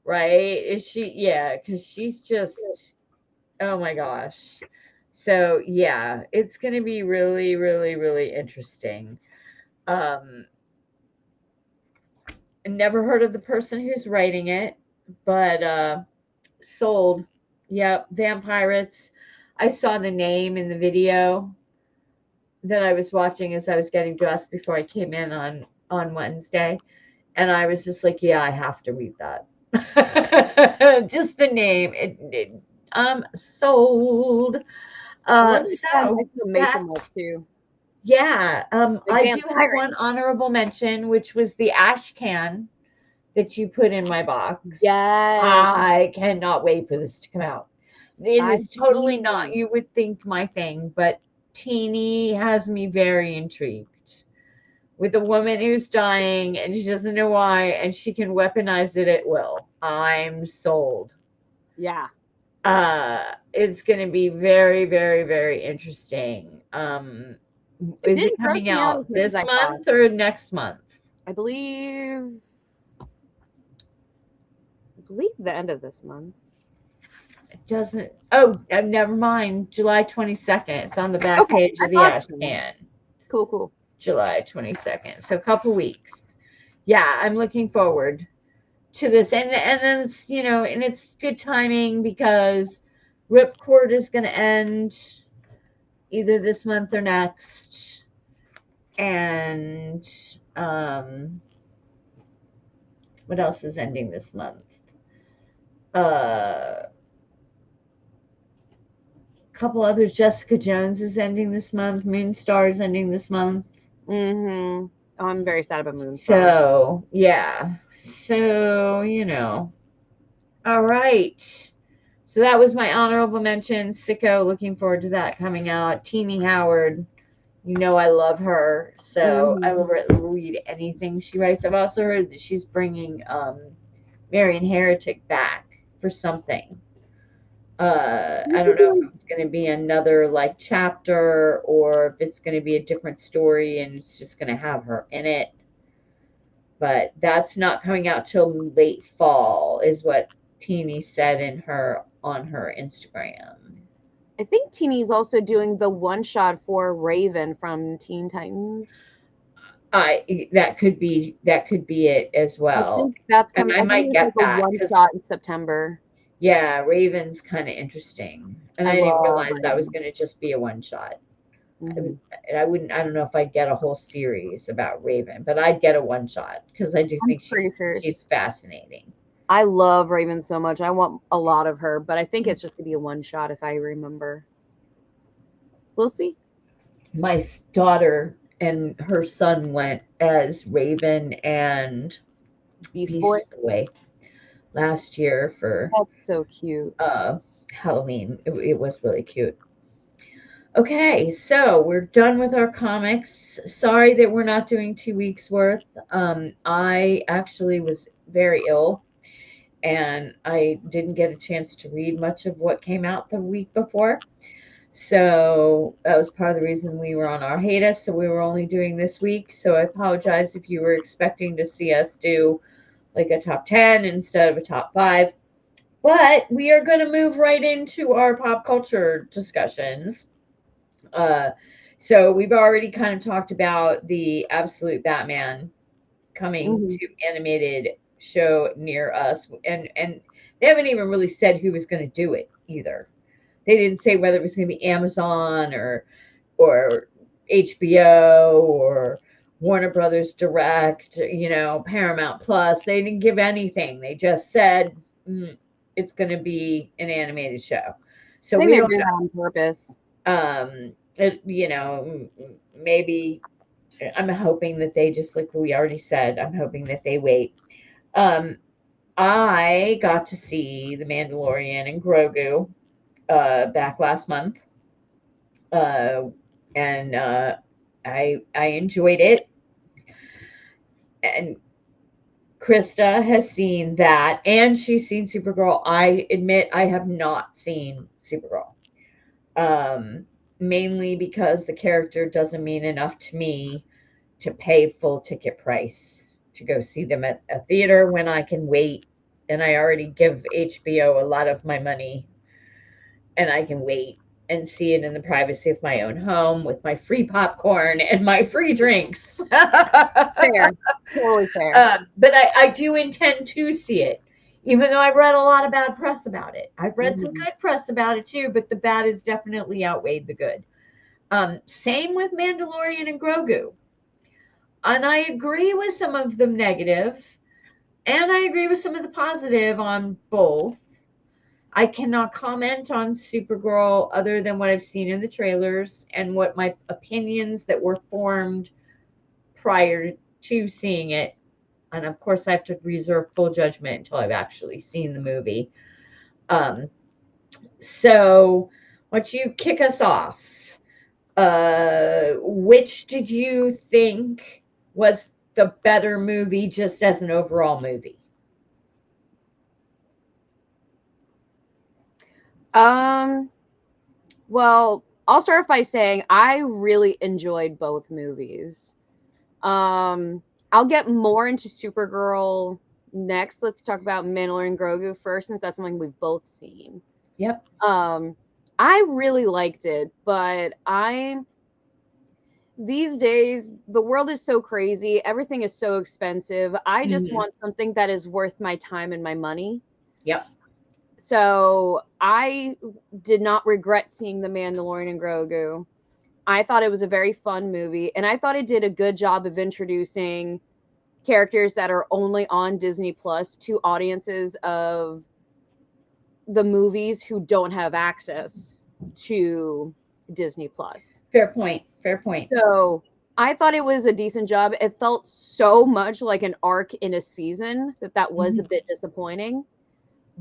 Right? Is she? Yeah, because she's just, oh my gosh. So yeah, it's gonna be really, really, really interesting. Um, Never heard of the person who's writing it, but sold. Yep, Vampirates. I saw the name in the video that I was watching as I was getting dressed before I came in on Wednesday, and I was just like, yeah, I have to read that. Just the name, I'm sold. I love the So exclamation mark that's, too. yeah. Like I do have vampire. one honorable mention, which was the ash can that you put in my box. Yes. I cannot wait for this to come out. It I is totally not, do. you would think, my thing, but Teeny has me very intrigued. With a woman who's dying and she doesn't know why, and she can weaponize it at will. I'm sold. Yeah. It's going to be very, very, very interesting. It Is it didn't gross coming me out as out much as this I thought. month or next month? I believe the end of this month. It doesn't. Oh, never mind. July 22nd. It's on the back Okay, page I of the thought ash so. can. Cool. July 22nd. So a couple weeks. Yeah, I'm looking forward to this, and then it's, and it's good timing because Ripcord is going to end either this month or next, and what else is ending this month? A couple others. Jessica Jones is ending this month. Moonstar is ending this month. Mm-hmm. Oh, I'm very sad about Moonstar. So yeah, so all right. So that was my honorable mention. Sicko, looking forward to that coming out. Teeny Howard, I love her, so I will Mm-hmm. read anything she writes. I've also heard that she's bringing Marion Heretic back for something. I don't know if it's going to be another like chapter or if it's going to be a different story and it's just going to have her in it. But that's not coming out till late fall, is what Teeny said on her Instagram. I think Teeny's also doing the one shot for Raven from Teen Titans. That could be it as I well, think that's and coming. I I think might it's like get a that one because, shot in September. yeah, Raven's kind of interesting, and I I didn't love realize that was Raven. going to just be a one shot. Mm-hmm. I wouldn't. I don't know if I'd get a whole series about Raven, but I'd get a one shot because I do I'm think pretty she's sure. she's fascinating. I love Raven so much. I want a lot of her, but I think it's just gonna be a one shot if I remember. We'll see. My daughter and her son went as Raven and Beast Boy. Beast Boy last year for That's so cute. Halloween. It was really cute. Okay, so we're done with our comics. Sorry that we're not doing 2 weeks worth. I actually was very ill and I didn't get a chance to read much of what came out the week before. So that was part of the reason we were on our hiatus. So we were only doing this week. So I apologize if you were expecting to see us do like a top 10 instead of a top 5. But we are going to move right into our pop culture discussions. Uh, so we've already kind of talked about the Absolute Batman coming Hmm. to animated show near us, and they haven't even really said who was going to do it either. They didn't say whether it was going to be Amazon or HBO or Warner Brothers Direct, Paramount Plus. They didn't give anything. They just said it's going to be an animated show. I So think we they're don't doing that on purpose. maybe I'm hoping that they just like we already said. I'm hoping that they wait. Um, I got to see The Mandalorian and Grogu back last month, uh, and I enjoyed it. And Krista has seen that, and she's seen Supergirl. I admit I have not seen Supergirl, mainly because the character doesn't mean enough to me to pay full ticket price to go see them at a theater when I can wait. And I already give HBO a lot of my money and I can wait and see it in the privacy of my own home with my free popcorn and my free drinks. Fair. Totally fair. But I do intend to see it, even though I've read a lot of bad press about it. I've read some Hmm. good press about it too, but the bad has definitely outweighed the good. Same with Mandalorian and Grogu. And I agree with some of them negative, and I agree with some of the positive on both. I cannot comment on Supergirl other than what I've seen in the trailers and what my opinions that were formed prior to seeing it. And of course, I have to reserve full judgment until I've actually seen the movie. Um, so, why don't you kick us off? Which did you think was the better movie just as an overall movie? Um, well, I'll start off by saying I really enjoyed both movies. Um, I'll get more into Supergirl next. Let's talk about Mandalorian and Grogu first, since that's something we've both seen. Yep. Um, I really liked it, but these days the world is so crazy, everything is so expensive. I just Mhm. want something that is worth my time and my money. Yep. So I did not regret seeing The Mandalorian and Grogu. I thought it was a very fun movie, and I thought it did a good job of introducing characters that are only on Disney Plus to audiences of the movies who don't have access to Disney Plus. Fair point. Fair point. So I thought it was a decent job. It felt so much like an arc in a season that was a Mhm. bit disappointing.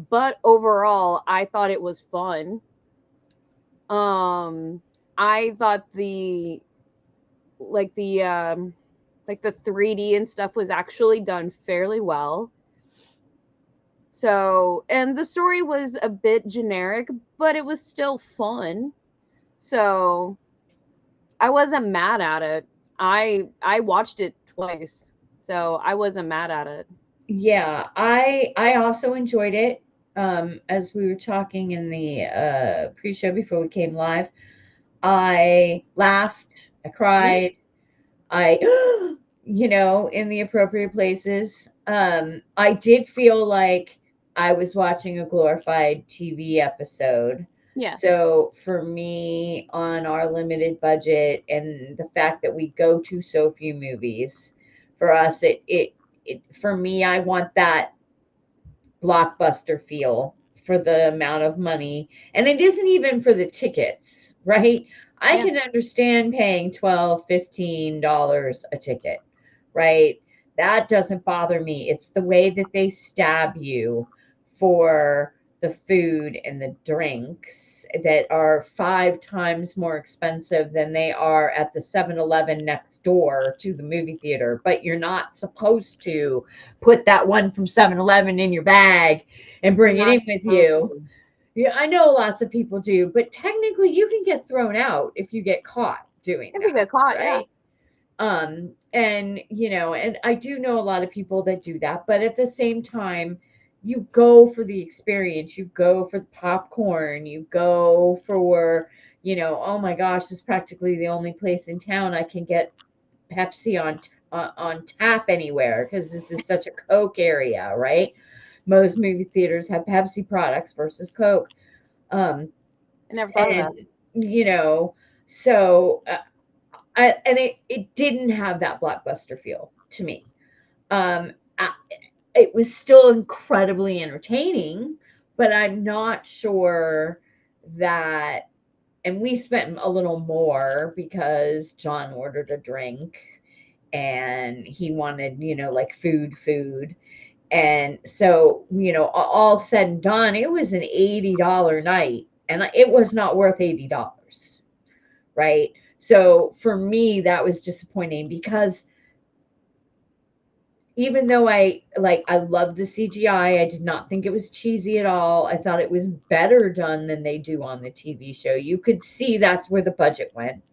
But overall, I thought it was fun. Um, I thought like the the 3D and stuff was actually done fairly well. So, and the story was a bit generic, but it was still fun. So, I wasn't mad at it. I watched it twice. So, I wasn't mad at it. Yeah, I also enjoyed it. As we were talking in the pre-show before we came live, I laughed, I Mhm. cried, I in the appropriate places. I did feel like I was watching a glorified TV episode. Yes. So for me, on our limited budget and the fact that we go to so few movies, for us, it for me, I want that blockbuster feel for the amount of money. And it isn't even for the tickets, right? I Yeah. can understand paying $12, $15 a ticket, right? That doesn't bother me. It's the way that they stab you for the food and the drinks that are 5 times more expensive than they are at the 7-Eleven next door to the movie theater. But you're not supposed to put that one from 7-Eleven in your bag and You're bring it not in with supposed you. to. Yeah, I know lots of people do, but technically you can get thrown out if you get caught doing If we that, get caught, yeah. right? And and I do know a lot of people that do that, but at the same time, you go for the experience, you go for the popcorn, you go for, oh my gosh, this is practically the only place in town I can get Pepsi on tap anywhere because this is such a Coke area, right? Most movie theaters have Pepsi products versus Coke. Um, I never thought of that. and you know, so and it didn't have that blockbuster feel to me. Um, I, it was still incredibly entertaining, but I'm not sure that. And we spent a little more because John ordered a drink and he wanted, like food. And so, all said and done, it was an $80 night and it was not worth $80, right? So for me, that was disappointing because even though I loved the CGI, I did not think it was cheesy at all. I thought it was better done than they do on the TV show. You could see that's where the budget went,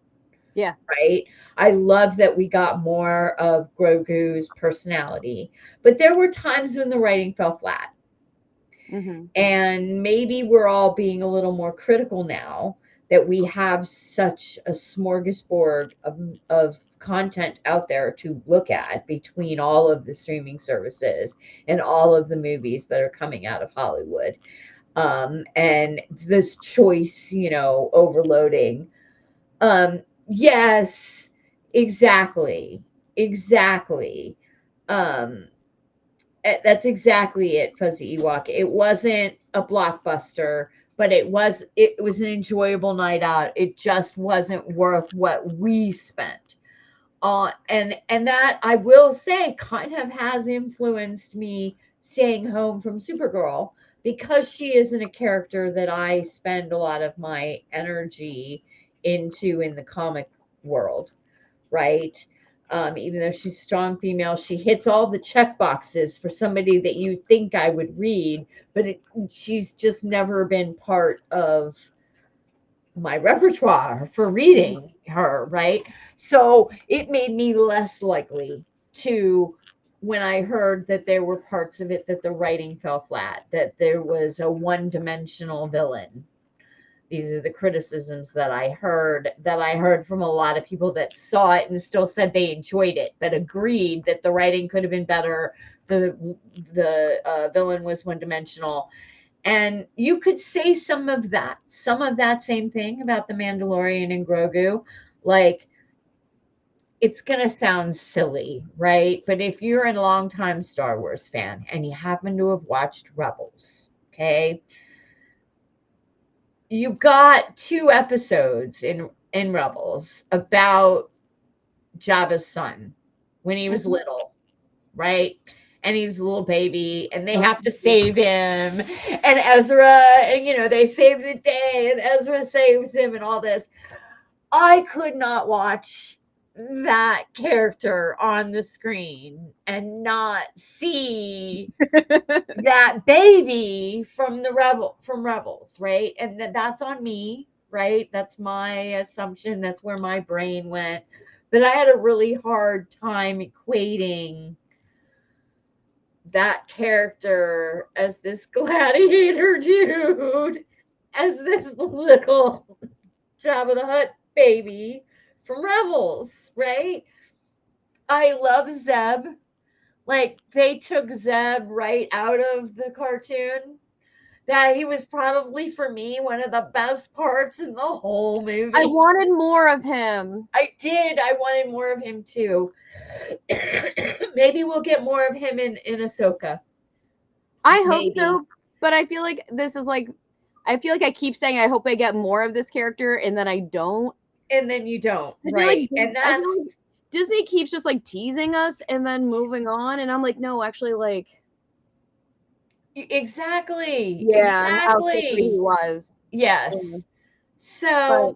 Yeah. right? I love that we got more of Grogu's personality, but there were times when the writing fell flat. Mm-hmm. And maybe we're all being a little more critical now that we have such a smorgasbord of content out there to look at between all of the streaming services and all of the movies that are coming out of Hollywood. And this choice, overloading. Yes, exactly. Exactly. Um, that's exactly it, Fuzzy Ewok. It wasn't a blockbuster, but it was an enjoyable night out. It just wasn't worth what we spent. And that I will say kind of has influenced me staying home from Supergirl because she isn't a character that I spend a lot of my energy into in the comic world, right? Even though she's a strong female, she hits all the check boxes for somebody that you think I would read, but she's just never been part of my repertoire for Mm-hmm. reading her, right? So it made me less likely to, when I heard that there were parts of it that the writing fell flat, that there was a one-dimensional villain. These are the criticisms that I heard from a lot of people that saw it and still said they enjoyed it, but agreed that the writing could have been better. The villain was one dimensional, and you could say some of that same thing about the Mandalorian and Grogu. Like, it's gonna sound silly, right? But if you're a longtime Star Wars fan and you happen to have watched Rebels, okay, you got 2 episodes in Rebels about Jabba's son when he was Mm-hmm. little, right? And he's a little baby, and they have to save him. And Ezra, and they save the day, and Ezra saves him, and all this. I could not watch that character on the screen and not see that baby from Rebels, right? And that's on me, right? That's my assumption. That's where my brain went. But I had a really hard time equating that character as this gladiator dude, as this little Jabba the Hutt baby from Rebels, right? I love Zeb. Like, they took Zeb right out of the cartoon. That he was probably, for me, one of the best parts in the whole I movie. wanted more of him. I did. I wanted more of him too. Maybe we'll get more of him in Ahsoka. I hope maybe. so, but I feel like this is like I feel like I keep saying I hope I get more of this character and then I don't. And then you don't, I feel like right? And I feel that's like Disney keeps just like teasing us and then moving on, and I'm like, no, actually, like, exactly, yeah, how quickly he exactly. was. Yeah. Yes. But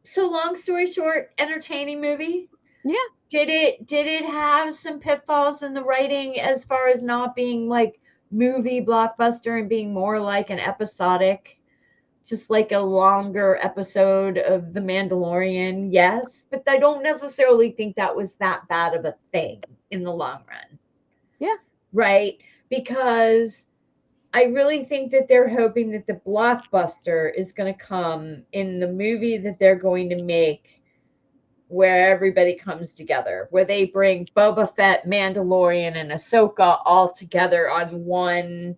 So long story short, entertaining movie. yeah, Did it have some pitfalls in the writing as far as not being like movie blockbuster and being more like an episodic, just like a longer episode of The Mandalorian? Yes, but I don't necessarily think that was that bad of a thing in the long run, yeah. right? Because I really think that they're hoping that the blockbuster is going to come in the movie that they're going to make, where everybody comes together, where they bring Boba Fett, Mandalorian, and Ahsoka all together on one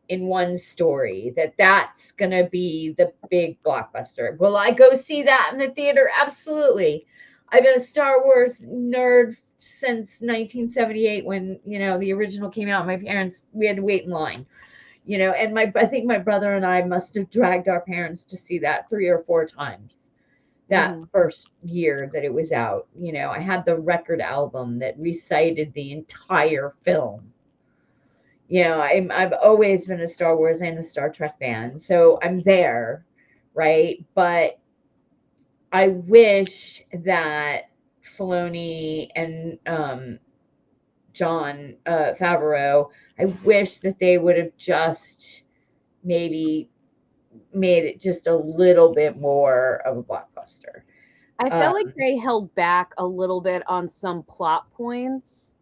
in one story. That's gonna be the big blockbuster. Will I go see that in the theater? Absolutely. I've been a Star Wars nerd since 1978 when the original came out. My parents, we had to wait in line. And I think my brother and I must have dragged our parents to see that 3 or 4 times that Hmm. first year that it was out. I had the record album that recited the entire film. I've always been a Star Wars and a Star Trek fan, so I'm there, right? But I wish that Filoni and John Favreau, I wish that they would have just maybe made it just a little bit more of a blockbuster. I felt like Um, they held back a little bit on some plot points.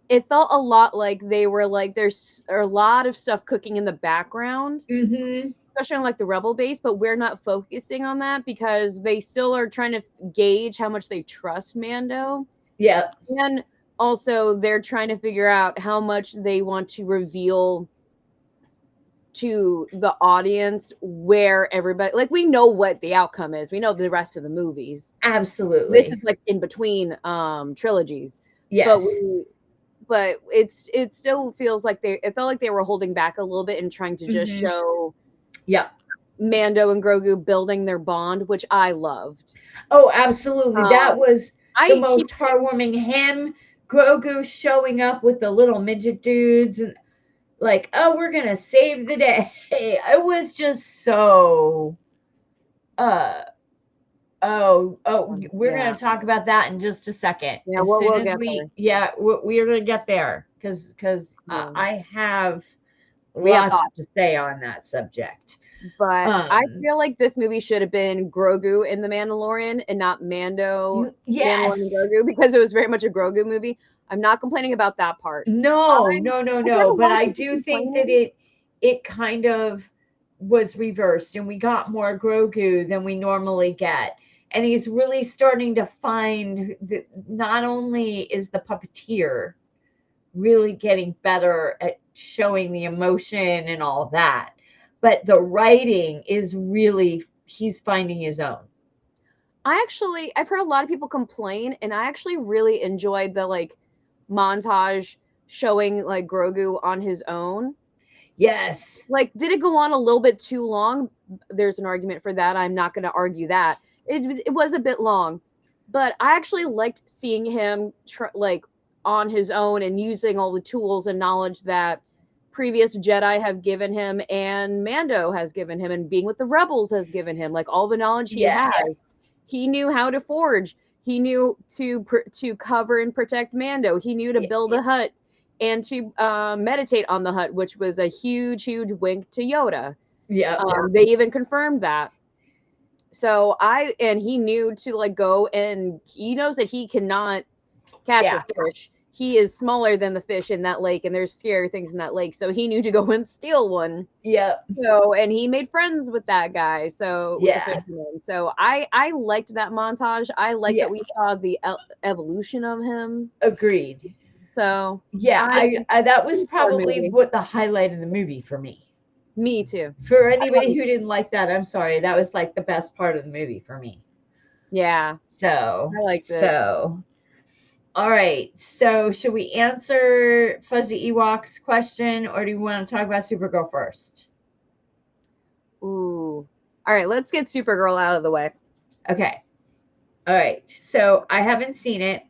It felt a lot like they were like there's a lot of stuff cooking in the background, mhm. especially on like the rebel base, but we're not focusing on that because they still are trying to gauge how much they trust Mando. Yeah, And also they're trying to figure out how much they want to reveal to the audience where everybody like we know what the outcome is. We know the rest of the movies. This is absolutely. like in between trilogies. But Yes. we but it still feels like it felt like they were holding back a little bit and trying to just Mhm. show Yeah. Mando and Grogu building their bond, which I loved. Oh, absolutely. That Um, was the I most keep heartwarming. Him, Grogu showing up with the little midget dudes and like, oh, we're gonna save the day. It was just so uh we're yeah, gonna talk about that in just a second. yeah, As soon we'll as get we there. yeah, we are gonna get there because Yeah. I have We have lots thoughts. to say on that subject. But I Um, feel like this movie should have been Grogu in The Mandalorian and not Mando, Mandalorian and yes. Grogu because it was very much a Grogu movie. I'm not complaining about that part. No, no, no, I heard no. a But lot of I people do think that complaining. it kind of was reversed, and we got more Grogu than we normally get. And he's really starting to find that not only is the puppeteer really getting better at showing the emotion and all that, but the writing is really, he's finding his own. I've heard a lot of people complain, and I actually really enjoyed the like montage showing like Grogu on his own. Yes. Like, did it go on a little bit too long? There's an argument for that. I'm not going to argue that. It was a bit long, but I actually liked seeing him like on his own and using all the tools and knowledge that previous Jedi have given him and Mando has given him and being with the rebels has given him like all the knowledge he Yes. has. He knew how to forge. He knew to cover and protect Mando. He knew to build a hut and to meditate on the hut, which was a huge, huge wink to Yoda. Yep. They even confirmed that. So and he knew to like go and he knows that he cannot catch a Yeah. fish. He is smaller than the fish in that lake, and there's scary things in that lake. So he knew to go and steal one. Yep. So, and he made friends with that guy. So with the Yeah. fisherman. So I liked that montage. I like that Yeah. we saw the evolution of him. Agreed. So Yeah, I I that was fun probably movie. what the highlight of the movie for me. Me too. For I thought anybody it who didn't like that, I'm sorry. That was like the best part of the movie for me. Yeah, So, I liked it. so All right. So, should we answer Fuzzy Ewok's question, or do you want to talk about Supergirl first? Ooh. All right, let's get Supergirl out of the way. Okay. All right. So, I haven't seen it.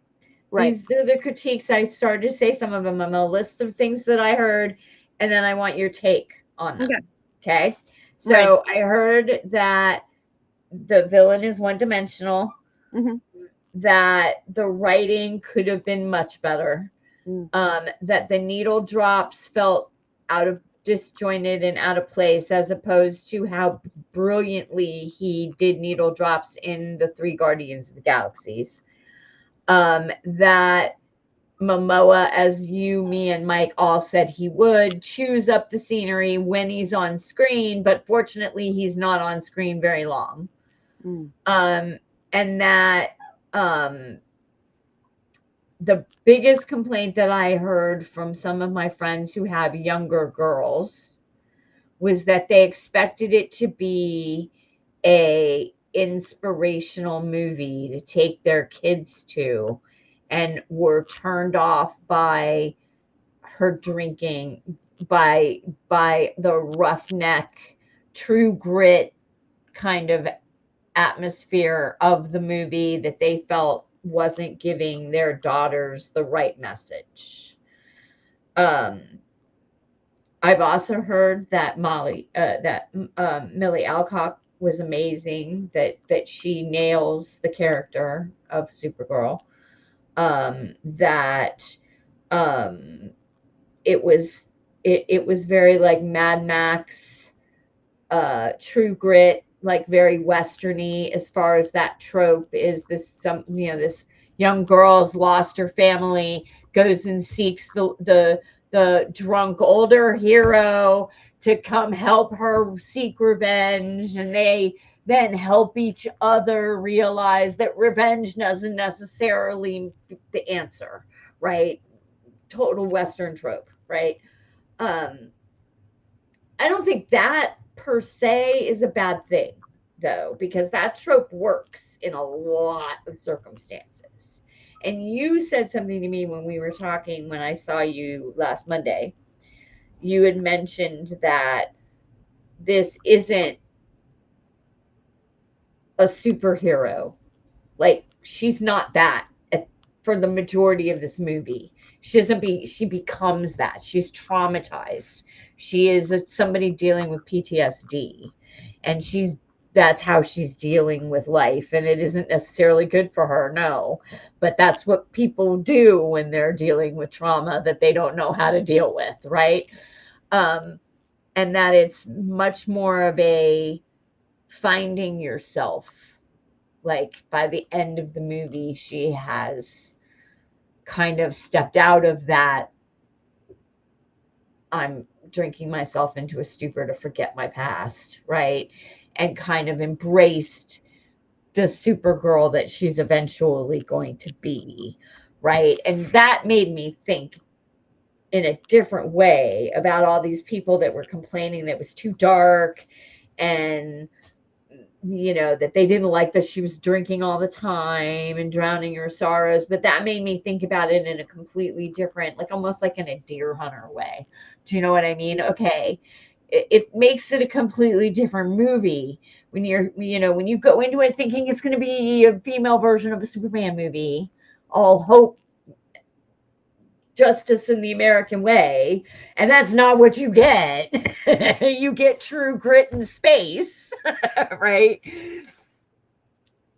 Right. These are the critiques. I started to say some of them. I'm going to list the things that I heard, and then I want your take on Okay. them. Okay. Right. So, I heard that the villain is one dimensional, Mm-hmm. that the writing could have been much better, Mm. that the needle drops felt out of disjointed and out of place as opposed to how brilliantly he did needle drops in the three Guardians of the Galaxies. That Momoa, as you, me, and Mike all said he would, chews up the scenery when he's on screen, but fortunately he's not on screen very long. Mm. And that the biggest complaint that I heard from some of my friends who have younger girls was that they expected it to be a inspirational movie to take their kids to, and were turned off by her drinking, by the roughneck, true grit kind of atmosphere of the movie, that they felt wasn't giving their daughters the right message. Um, I've also heard that Millie Alcock was amazing. That she nails the character of Supergirl. That um, it was it was very like Mad Max, True Grit, like very westerny as far as that trope is. This young girl's lost her family, goes and seeks the drunk older hero to come help her seek revenge, and they then help each other realize that revenge doesn't necessarily the answer, right? Total western trope, right? um I don't think that per se is a bad thing, though, because that trope works in a lot of circumstances. And you said something to me when we were talking when I saw you last Monday. You had mentioned that this isn't a superhero. Like, she's not that for the majority of this movie. She becomes that. She's traumatized. She is somebody dealing with PTSD, and that's how she's dealing with life, and it isn't necessarily good for her, no, but that's what people do when they're dealing with trauma that they don't know how to deal with, right? um and that it's much more of a finding yourself. Like, by the end of the movie, she has kind of stepped out of that I'm drinking myself into a stupor to forget my past, right? And kind of embraced the Supergirl that she's eventually going to be, right? And that made me think in a different way about all these people that were complaining that it was too dark, and that they didn't like that she was drinking all the time and drowning her sorrows. But that made me think about it in a completely different, like almost like in a deer hunter way. Do you know what I mean? Okay. It makes it a completely different movie when when you go into it thinking it's going to be a female version of a Superman movie, all hope, justice in the American way, and that's not what you get. You get true grit in space, right?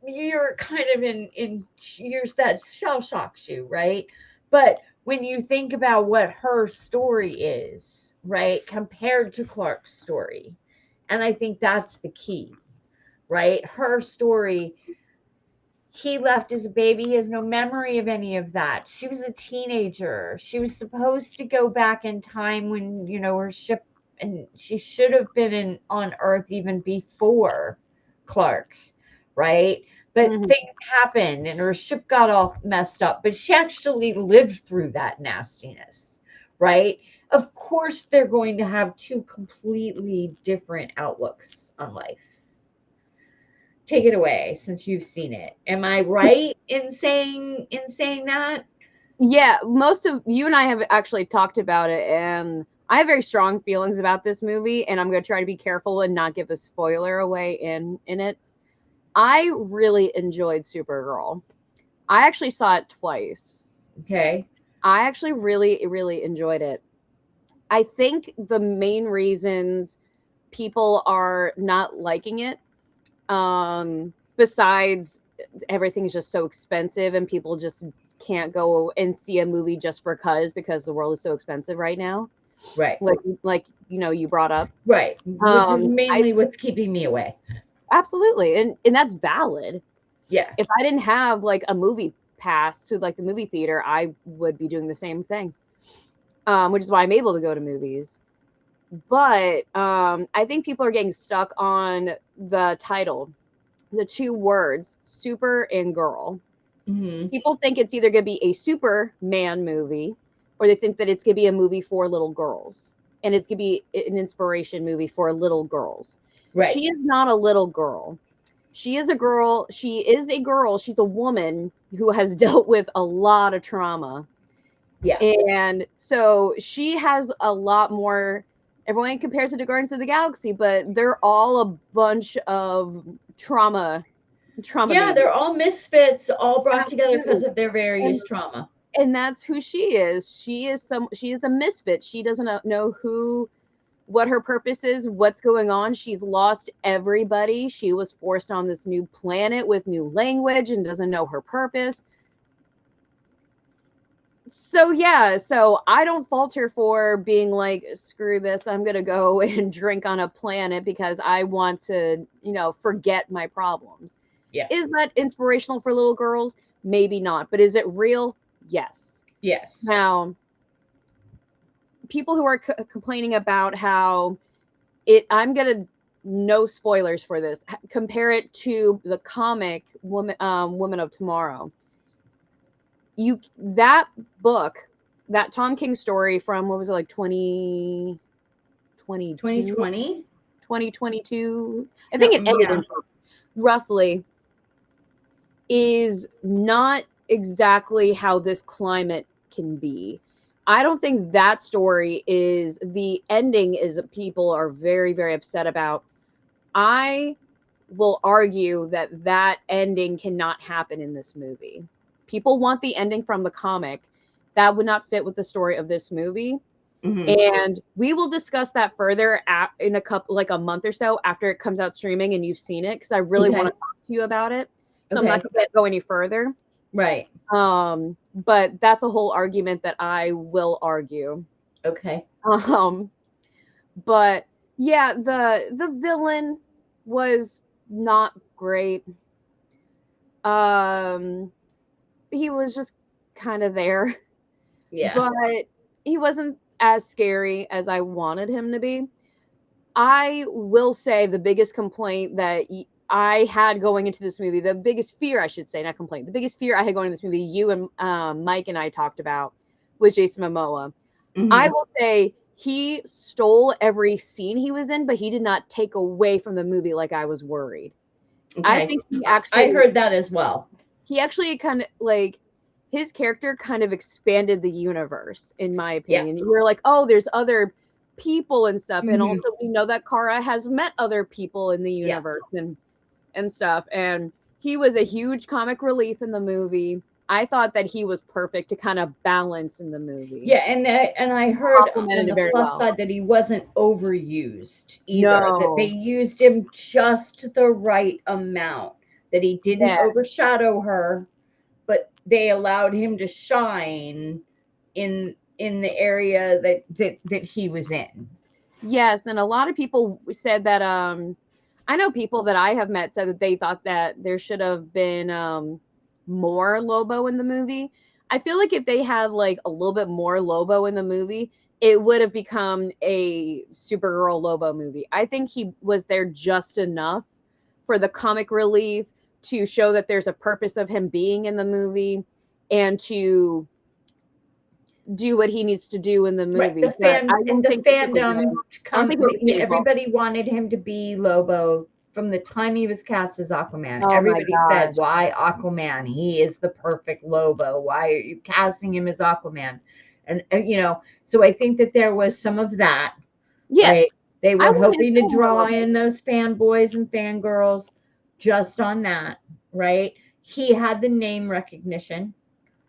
You're kind of in years that shell shocks you, right? But when you think about what her story is, right, compared to Clark's story, and I think that's the key, right? Her story, he left as a baby. He has no memory of any of that. She was a teenager. She was supposed to go back in time when, her ship, and she should have been on Earth even before Clark, right? But Mm-hmm. things happened and her ship got all messed up. But she actually lived through that nastiness, right? Of course, they're going to have two completely different outlooks on life. Take it away since you've seen it. Am I right in saying that? Yeah, most of you and I have actually talked about it, and I have very strong feelings about this movie, and I'm going to try to be careful and not give a spoiler away in it. I really enjoyed Supergirl. I actually saw it twice. Okay. I actually really enjoyed it. I think the main reasons people are not liking it, besides everything is just so expensive and people just can't go and see a movie just because the world is so expensive right now. Right. Like you brought up. Right. Which is I mainly what's keeping me away. absolutely, and that's valid. Yeah. If I didn't have like a movie pass to like the movie theater, I would be doing the same thing. Which is why I'm able to go to movies. But I think people are getting stuck on the title, the two words, super and girl. Mm-hmm. People think it's either going to be a Superman movie or they think that it's going to be a movie for little girls. And it's going to be an inspiration movie for little girls. Right. She is not a little girl. She is a girl. She is a girl. She's a woman who has dealt with a lot of trauma. Yeah. And so she has a lot more. Everyone compares it to Guardians of the Galaxy, but they're all a bunch of trauma Yeah, babies. they're all misfits, all brought together because Absolutely. of their And various trauma. and that's who she is. She is a misfit. She doesn't know what her purpose is, what's going on. She's lost everybody. She was forced on this new planet with new language and doesn't know her purpose. So yeah, so I don't fault her for being like, screw this, I'm gonna go and drink on a planet because I want to, forget my problems. Yeah. Is that inspirational for little girls? Maybe not, but is it real? Yes. Yes. Now, people who are complaining about how I'm gonna no spoilers for this. Compare it to the comic Woman of Tomorrow. That book, that Tom King story from what was it, like 2022, 2020? 2022? I think it Something, ended yeah. in roughly, is not exactly how this climate can be. I don't think that story is the ending is people are very, very upset about. I will argue that that ending cannot happen in this movie. People want the ending from the comic. That would not fit with the story of this movie. Mm-hmm. And we will discuss that further in a month or so after it comes out streaming and you've seen it, because I really Okay. want to talk to you about it. So I'm Okay. not going to go any further. Right. But that's a whole argument that I will argue. Okay. But yeah, the villain was not great. Um, he was just kind of there, Yeah. but he wasn't as scary as I wanted him to be. I will say the biggest complaint that I had going into this movie, the biggest fear, I should say, not complaint, the biggest fear I had going into this movie, you and Mike and I talked about, was Jason Momoa. I Mm-hmm. will say he stole every scene he was in, but he did not take away from the movie like I was worried. I Okay. think I heard that as well. he actually kind of like his character kind of expanded the universe, in my Yeah. opinion. You're like, oh, there's other people and stuff, and Mm-hmm. also we know that Kara has met other people in the Yeah. universe and stuff. And he was a huge comic relief in the movie. I thought that he was perfect to kind of balance in the movie. Yeah, and I heard on Complemented it the very plus well. side that he wasn't overused either, that they No. used him just the right amount, that he didn't Yeah. overshadow her, but they allowed him to shine in the area that he was in. Yes, and a lot of people said that I know people that I have met said that they thought that there should have been more Lobo in the movie. I feel like if they had like a little bit more Lobo in the movie, it would have become a Supergirl Lobo movie. I think he was there just enough for the comic relief, to show that there's a purpose of him being in the movie, and to do what he needs to do in the Right. movie. But I And don't the think it was fandom I don't think it was tasteful. everybody wanted him to be Lobo. from the time he was cast as Aquaman. Oh my Everybody said, gosh. "Why Aquaman? He is the perfect Lobo. Why are you casting him as Aquaman?" And so I think that there was some of that, right? Yes. They I were wanted hoping to more draw Lobo. in those fanboys and fangirls just on that, right? He had the name recognition,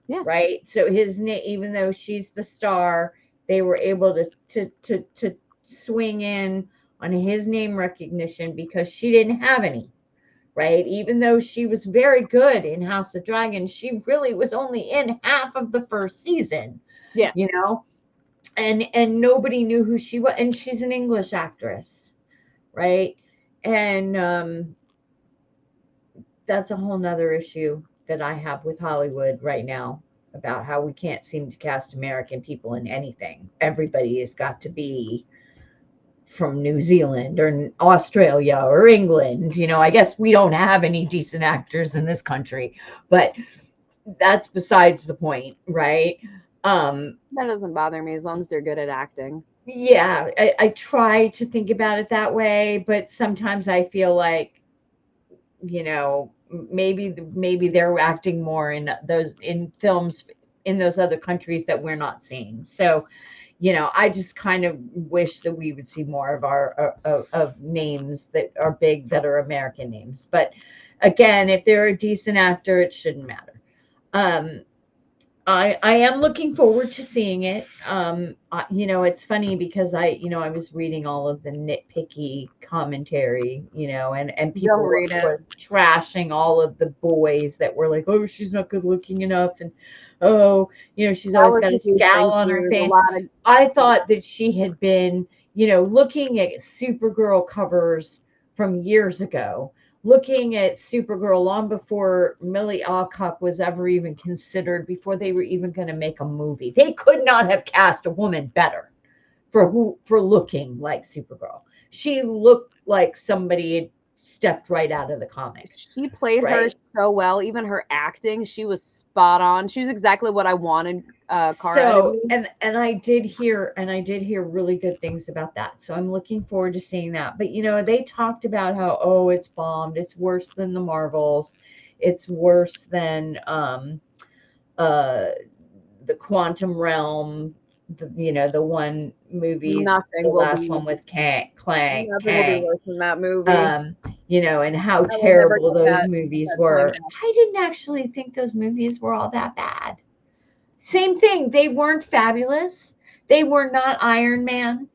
Yes. right? So his name, even though she's the star, they were able to swing in on his name recognition because she didn't have any, right? Even though she was very good in House of Dragons, she really was only in half of the first season, Yes. you know, and nobody knew who she was, and she's an English actress, right? And that's a whole nother issue that I have with Hollywood right now about how we can't seem to cast American people in anything. Everybody has got to be from New Zealand or Australia or England. I guess we don't have any decent actors in this country, but that's besides the point, right? That doesn't bother me as long as they're good at acting. Yeah, I try to think about it that way, but sometimes I feel like, maybe they're acting more in films in those other countries that we're not seeing. So, I just kind of wish that we would see more of our of names that are big that are American names. But again, if they're a decent actor, it shouldn't matter. Um, I am looking forward to seeing it. It's funny because I was reading all of the nitpicky commentary, and Don't people read it. were trashing all of the boys that were like, "Oh, she's not good looking enough," and "Oh, she's That always was got a a huge scowl thing on too. her There's a face." lot of I thought that she had been, looking at Supergirl covers from years ago, looking at Supergirl long before Millie Alcock was ever even considered, before they were even going to make a movie. They could not have cast a woman better for looking like Supergirl. She looked like somebody had stepped right out of the comics, she played her right? so well. Even her acting, she was spot on. She was exactly what I wanted Kara to So, be. and I did hear really good things about that. So I'm looking forward to seeing that. But they talked about how, oh, it's bombed. It's worse than the Marvels. It's worse than uh the Quantum Realm, the one movie, the Nothing will last be one with Kang, worse than that movie. um, and how I will never terrible get those movies that toy were. back. I didn't actually think those movies were all that bad. Same thing. They weren't fabulous. They were not Iron Man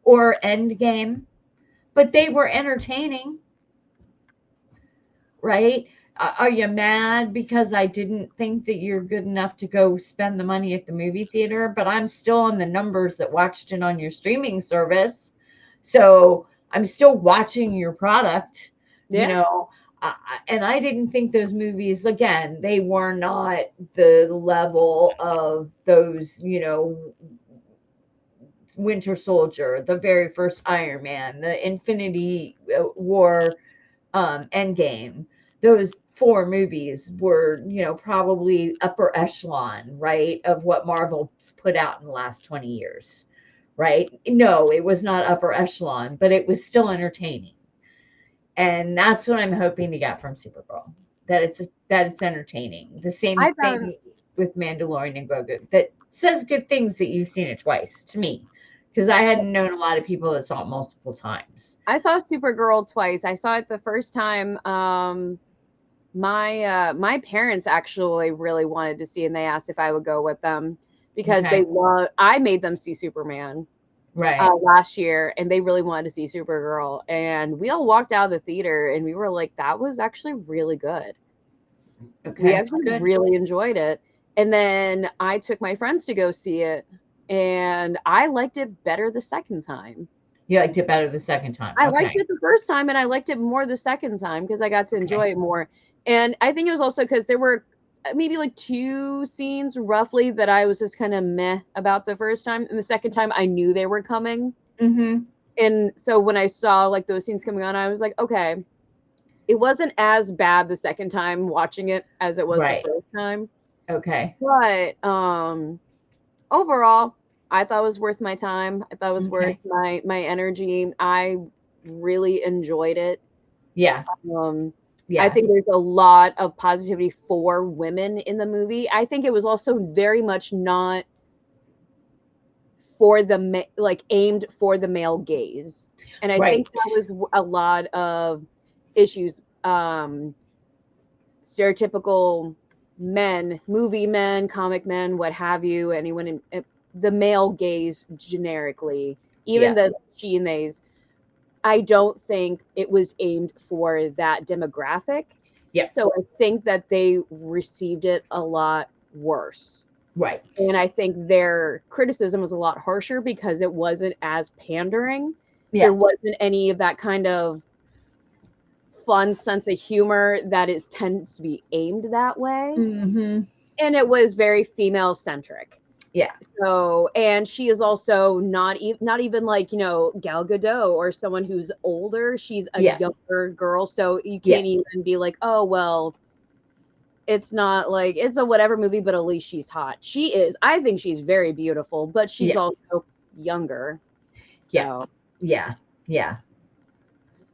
or Endgame, but they were entertaining, right? Are you mad because I didn't think that you're good enough to go spend the money at the movie theater? But I'm still on the numbers that watched it on your streaming service. So I'm still watching your product, you Yeah. know. And I didn't think those movies, again, they were not the level of those, Winter Soldier, the very first Iron Man, the Infinity War, Endgame. Those four movies were, probably upper echelon, right, of what Marvel's put out in the last 20 years, right? No, it was not upper echelon, but it was still entertaining. And that's what I'm hoping to get from Supergirl. That it's entertaining. The same I found thing with Mandalorian and Grogu. That says good things that you've seen it twice to me. Because I hadn't known a lot of people that saw it multiple times. I saw Supergirl twice. I saw it the first time. My parents actually really wanted to see, and they asked if I would go with them because Okay. I made them see Superman Right. last year, and they really wanted to see Supergirl. And we all walked out of the theater, and we were like, "That was actually really good." We Okay. actually Good. really enjoyed it. And then I took my friends to go see it, and I liked it better the second time. You liked it better the second time. I liked Okay. it the first time, and I liked it more the second time because I got to Okay. enjoy it more. And I think it was also because there were maybe like two scenes roughly that I was just kind of meh about the first time, and the second time I knew they were coming. Mm-hmm. And so when I saw like those scenes coming on, I was like, okay, it wasn't as bad the second time watching it as it was the Right. first time. Okay. But overall, I thought it was worth my time. I thought it was worth Okay. my energy. I really enjoyed it. Yeah. Um, I Yeah. think there's a lot of positivity for women in the movie. I think it was also very much not for the like aimed for the male gaze, and I think Right. that was a lot of issues. Stereotypical men, movie men, comic men, what have you, anyone in the male gaze generically, even Yeah. the she and theys. I don't think it was aimed for that demographic. Yeah. So I think that they received it a lot worse. Right. And I think their criticism was a lot harsher because it wasn't as pandering. Yeah. There wasn't any of that kind of fun sense of humor that is tends to be aimed that way. Mm-hmm. And it was very female centric. Yeah. So, and she is also not even like, you know, Gal Gadot or someone who's older. She's a Yeah. younger girl, so you Yeah. can't even be like, oh well, it's not like it's a whatever movie, but at least she's hot. She is. I think she's very beautiful, but she's Yeah. also younger. Yeah. So, Yeah. Yeah.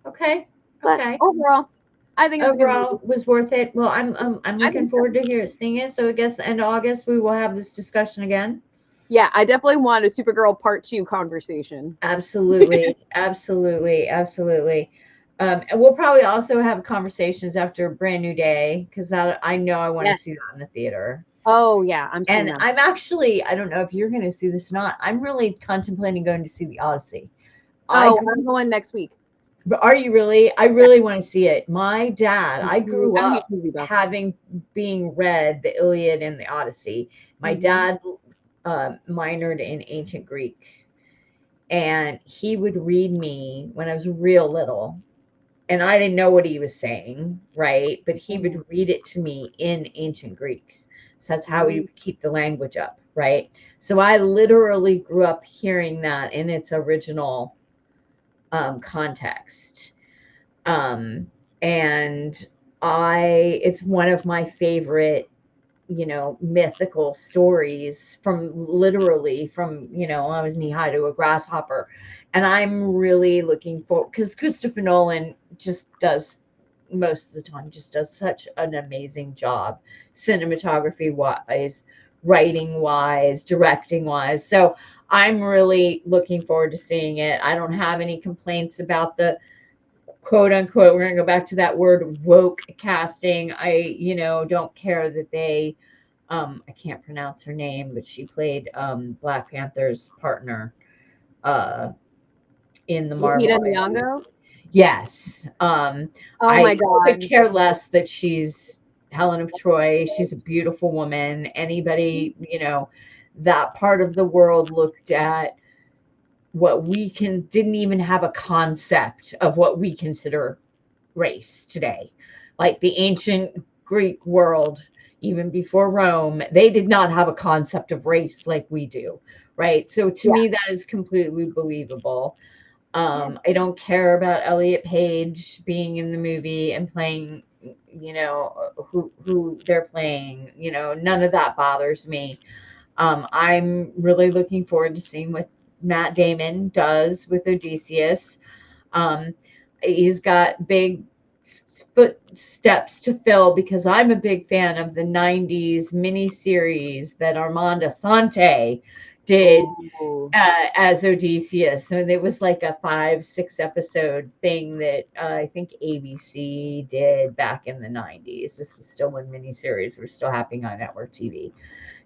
Okay. but Okay. overall, I think it was a good movie. Overall, was worth it. Well, I'm I looking think so. forward to seeing it. So I guess end of August we will have this discussion again. Yeah, I definitely want a Supergirl Part 2 conversation. Absolutely. Absolutely. Absolutely. And we'll probably also have conversations after Brand New Day because that I know I want to Yes. see that in the theater. Oh yeah, I'm seeing And that. I'm actually, I don't know if you're going to see this or not. I'm really contemplating going to see the Odyssey. I Oh, grew, I'm going next week. but are you really? I Yeah. really want to see it. My dad, I grew I'm a huge up movie buff. having being read the Iliad and the Odyssey. My Mhm. dad minored in ancient Greek, and he would read me when I was real little, and I didn't know what he was saying, right? But he would Mhm. read it to me in ancient Greek. So that's how he Mhm. would keep the language up, right? So I literally grew up hearing that in its original context. Um, and it's one of my favorite, mythical stories from literally from, I was knee high to a grasshopper. And I'm really looking for, because Christopher Nolan just does most of the time, just does such an amazing job, cinematography wise, writing wise, directing wise. So I'm really looking forward to seeing it. I don't have any complaints about the quote unquote, we're going to go back to that word, woke casting. I don't care that they I can't pronounce her name, but she played Black Panther's partner uh in the Lupita Marvel. Nyong'o. Yes. Oh I my could god. care less that she's Helen of Troy. She's a beautiful woman. Anybody, that part of the world looked at what we didn't even have a concept of what we consider race today. Like the ancient Greek world, even before Rome, they did not have a concept of race like we do, right? So to Yeah. me, that is completely believable. Yeah. I don't care about Elliot Page being in the movie and playing, who they're playing. None of that bothers me. I'm really looking forward to seeing what Matt Damon does with Odysseus. Um, he's got big footsteps to fill because I'm a big fan of the 90s miniseries that Armand Asante did Ooh. as Odysseus. So it was like a 5, 6 episode thing that I think ABC did back in the 90s. This was still when miniseries were still happening on network TV.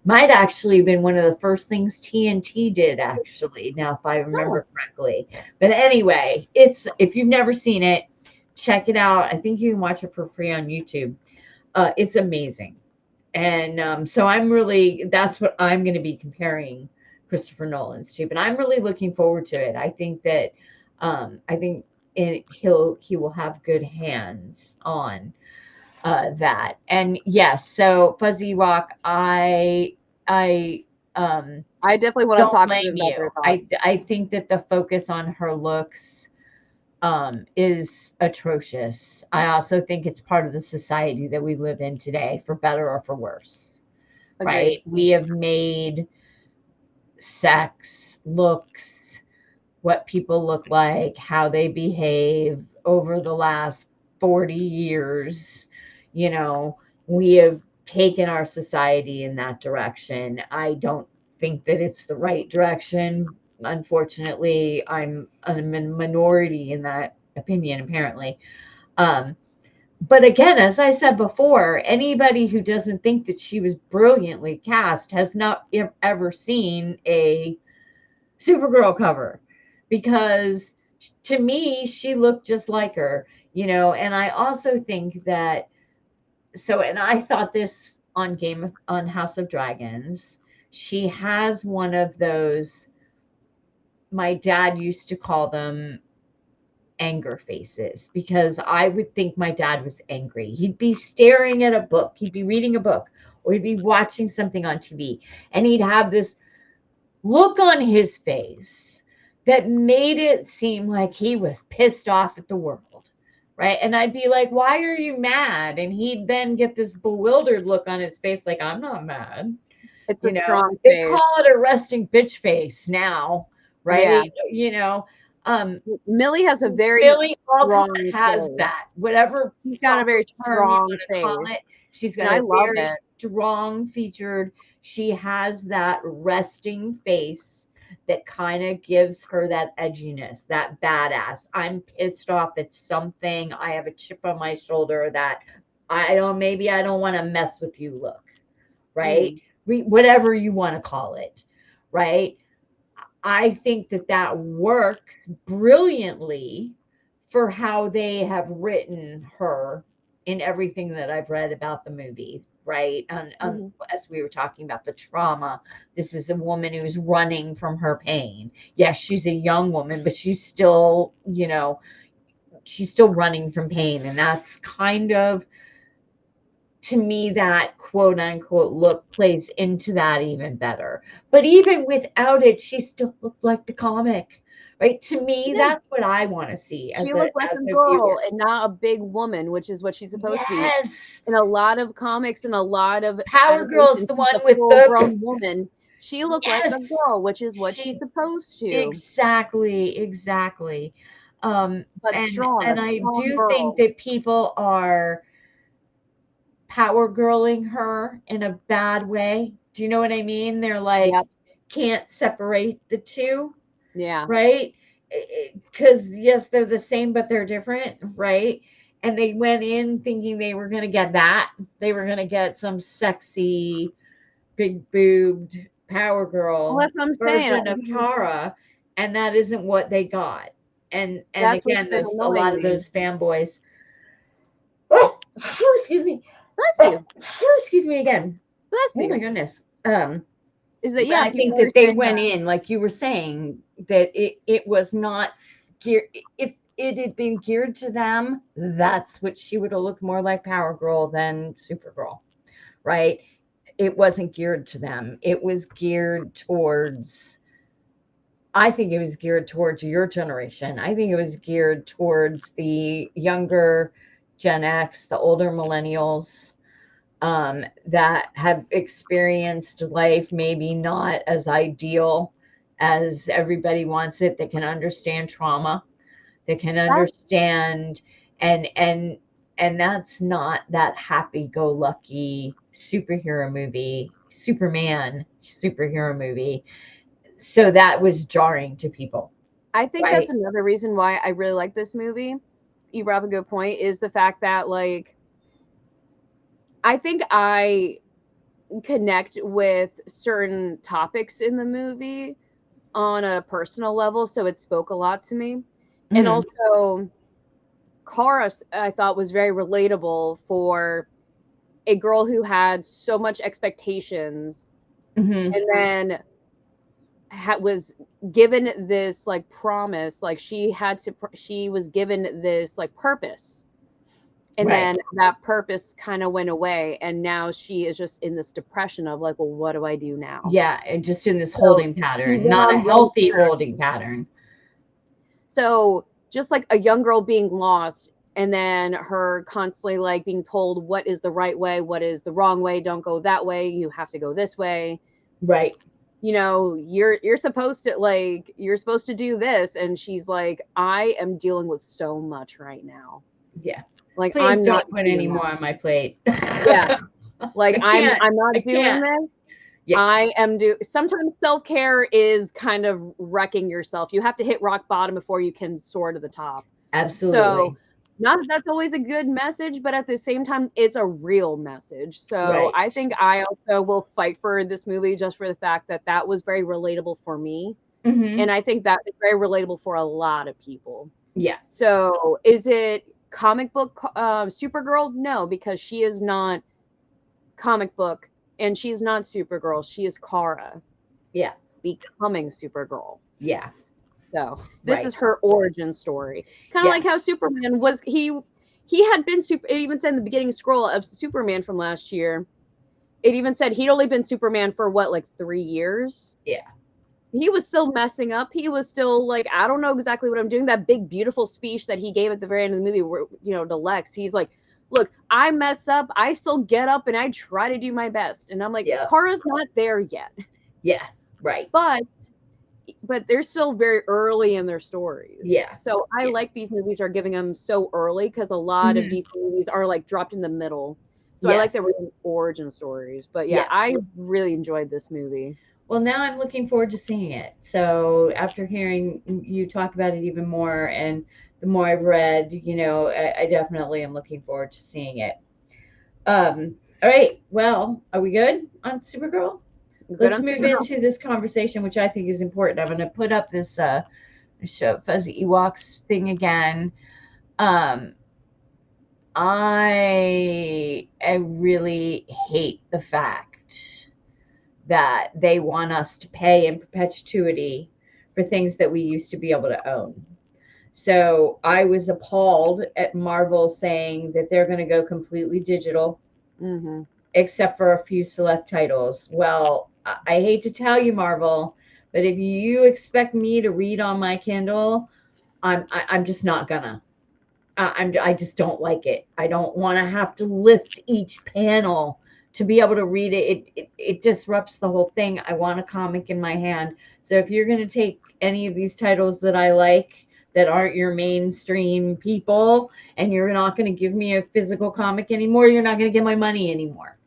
Might actually have been one of the first things TNT did, actually, now if I Oh. remember correctly. But anyway, it's if you've never seen it, check it out. I think you can watch it for free on YouTube. It's amazing. And so that's what I'm going to be comparing Christopher Nolan's to. But I'm really looking forward to it. I think he will have good hands on that. And yes, so Fuzzy Rock, I I definitely want to don't talk to them blame about you. their I thoughts. I think that the focus on her looks is atrocious. I also think it's part of the society that we live in today, for better or for worse. Agreed. Right? We have made sex, looks, what people look like, how they behave over the last 40 years. You know, we have taken our society in that direction. I don't think that it's the right direction. Unfortunately, I'm a minority in that opinion, apparently. Um, but again, as I said before, anybody who doesn't think that she was brilliantly cast has not ever seen a Supergirl cover, because to me, she looked just like her, and I also think that, and I thought this on House of Dragons, she has one of those, my dad used to call them anger faces, because I would think my dad was angry. He'd be staring at a book, he'd be reading a book, or he'd be watching something on TV, and he'd have this look on his face that made it seem like he was pissed off at the world. Right. And I'd be like, why are you mad? And he'd then get this bewildered look on his face, like, I'm not mad. It's a strong They face. call it a resting bitch face now, Yeah. right? Millie has a very Billy Alcott strong has face. that, whatever She's got a very term you strong want to face. call it. She's And got I a love very it. strong featured. She has that resting face that kind of gives her that edginess, that badass. I'm pissed off at something. I have a chip on my shoulder that maybe I don't want to mess with you look, right? Whatever you want to call it, right? I think that that works brilliantly for how they have written her in everything that I've read about the movie, right? As we were talking about the trauma, this is a woman who's running from her pain. Yes, she's a young woman, but she's still, she's still running from pain. And that's kind of, to me, that quote unquote look plays into that even better. But even without it, she still looked like the comic, right? To me, that's what I want to see She as looked like as a a girl viewer. and not a big woman, which is what she's supposed to be. Yes. In a lot of comics and a lot of Power Girl's animation, the she's one a with the full-grown woman. She looked like a yes. girl, which is what she's She supposed to. exactly. But strong, a And I strong do think girl. that people are power girling her in a bad way. Do you know what I mean? They're like, Yep. can't separate the two, Yeah. right? Because yes, they're the same, but they're different, right? And they went in thinking they were going to get that. They were going to get some sexy, big boobed power Well, girl that's what I'm saying. version of Tara, and that isn't what they got. And That's what's again, been there's a lot annoying of me. those fanboys. Oh, excuse me. Bless you. Excuse me again. Bless Oh my you. goodness. Is that, But yeah, I people think are that they saying went that. in, like you were saying, that it was not geared. If it had been geared to them, that's what she would have looked more like Power Girl than Supergirl, right? It wasn't geared to them. It was geared towards. I think it was geared towards your generation. I think it was geared towards the younger Gen X, the older millennials, that have experienced life maybe not as ideal as everybody wants it, that can understand trauma, that can That's, understand, and and that's not that happy-go-lucky superhero movie, Superman superhero movie. So that was jarring to people, I think that's right? another reason why I really like this movie. You brought up a good point, is the fact that, like, I think I connect with certain topics in the movie on a personal level, so it spoke a lot to me. And Mm, also, Kara, I thought, was very relatable for a girl who had so much expectations hmm and then was given this like promise, like she was given this like purpose, and right. then that purpose kind of went away, and now she is just in this depression of like, well, what do I do now? Yeah, and just in this So holding she pattern, went not a on one healthy track. holding pattern. So just like a young girl being lost, and then her constantly like being told what is the right way, what is the wrong way, don't go that way, you have to go this way. Right. you're supposed to do this, and she's like, I am dealing with so much right now. Yeah. Like, Please I'm not don't put doing any more that. on my plate. Yeah. Like, I I'm can't. I'm I not doing can't. this. Yeah, Sometimes self-care is kind of wrecking yourself. You have to hit rock bottom before you can soar to the top. So, absolutely. not that that's always a good message, but at the same time, it's a real message. So Right. I think I also will fight for this movie just for the fact that that was very relatable for me. Hmm. And I think that is very relatable for a lot of people. Yeah. So is it comic book Supergirl? No, because she is not comic book and she's not Supergirl. She is Kara Yeah. becoming Supergirl. Yeah. So this Right. is her origin story. Kind of Yeah. like how Superman was he had been super it even said in the beginning scroll of Superman from last year. It even said he'd only been Superman for what, like 3 years? Yeah. He was still messing up. He was still like, I don't know exactly what I'm doing. That big, beautiful speech that he gave at the very end of the movie, where, to Lex, he's like, look, I mess up. I still get up and I try to do my best. And I'm like, Yeah. Kara's not there yet. Yeah. Right. But they're still very early in their stories. Yeah. So I Yeah. like these movies are giving them so early because a lot of Hmm. DC movies are like dropped in the middle. So I like Yes. that we're in origin stories. But yeah, Yeah. I really enjoyed this movie. Well, now I'm looking forward to seeing it. So after hearing you talk about it even more, and the more I've read, I definitely am looking forward to seeing it. All right. Well, are we good on Supergirl? Good Let's on move Supergirl. into this conversation, which I think is important. I'm going to put up this show, Fuzzy Ewoks thing again. Um, I really hate the fact that they want us to pay in perpetuity for things that we used to be able to own. So I was appalled at Marvel saying that they're going to go completely digital, Mm-hmm. except for a few select titles. Well, I hate to tell you, Marvel, but if you expect me to read on my Kindle, I'm just not gonna. I just don't like it. I don't want to have to lift each panel to be able to read it. It disrupts the whole thing. I want a comic in my hand. So if you're going to take any of these titles that I like that aren't your mainstream people, and you're not going to give me a physical comic anymore, you're not going to get my money anymore.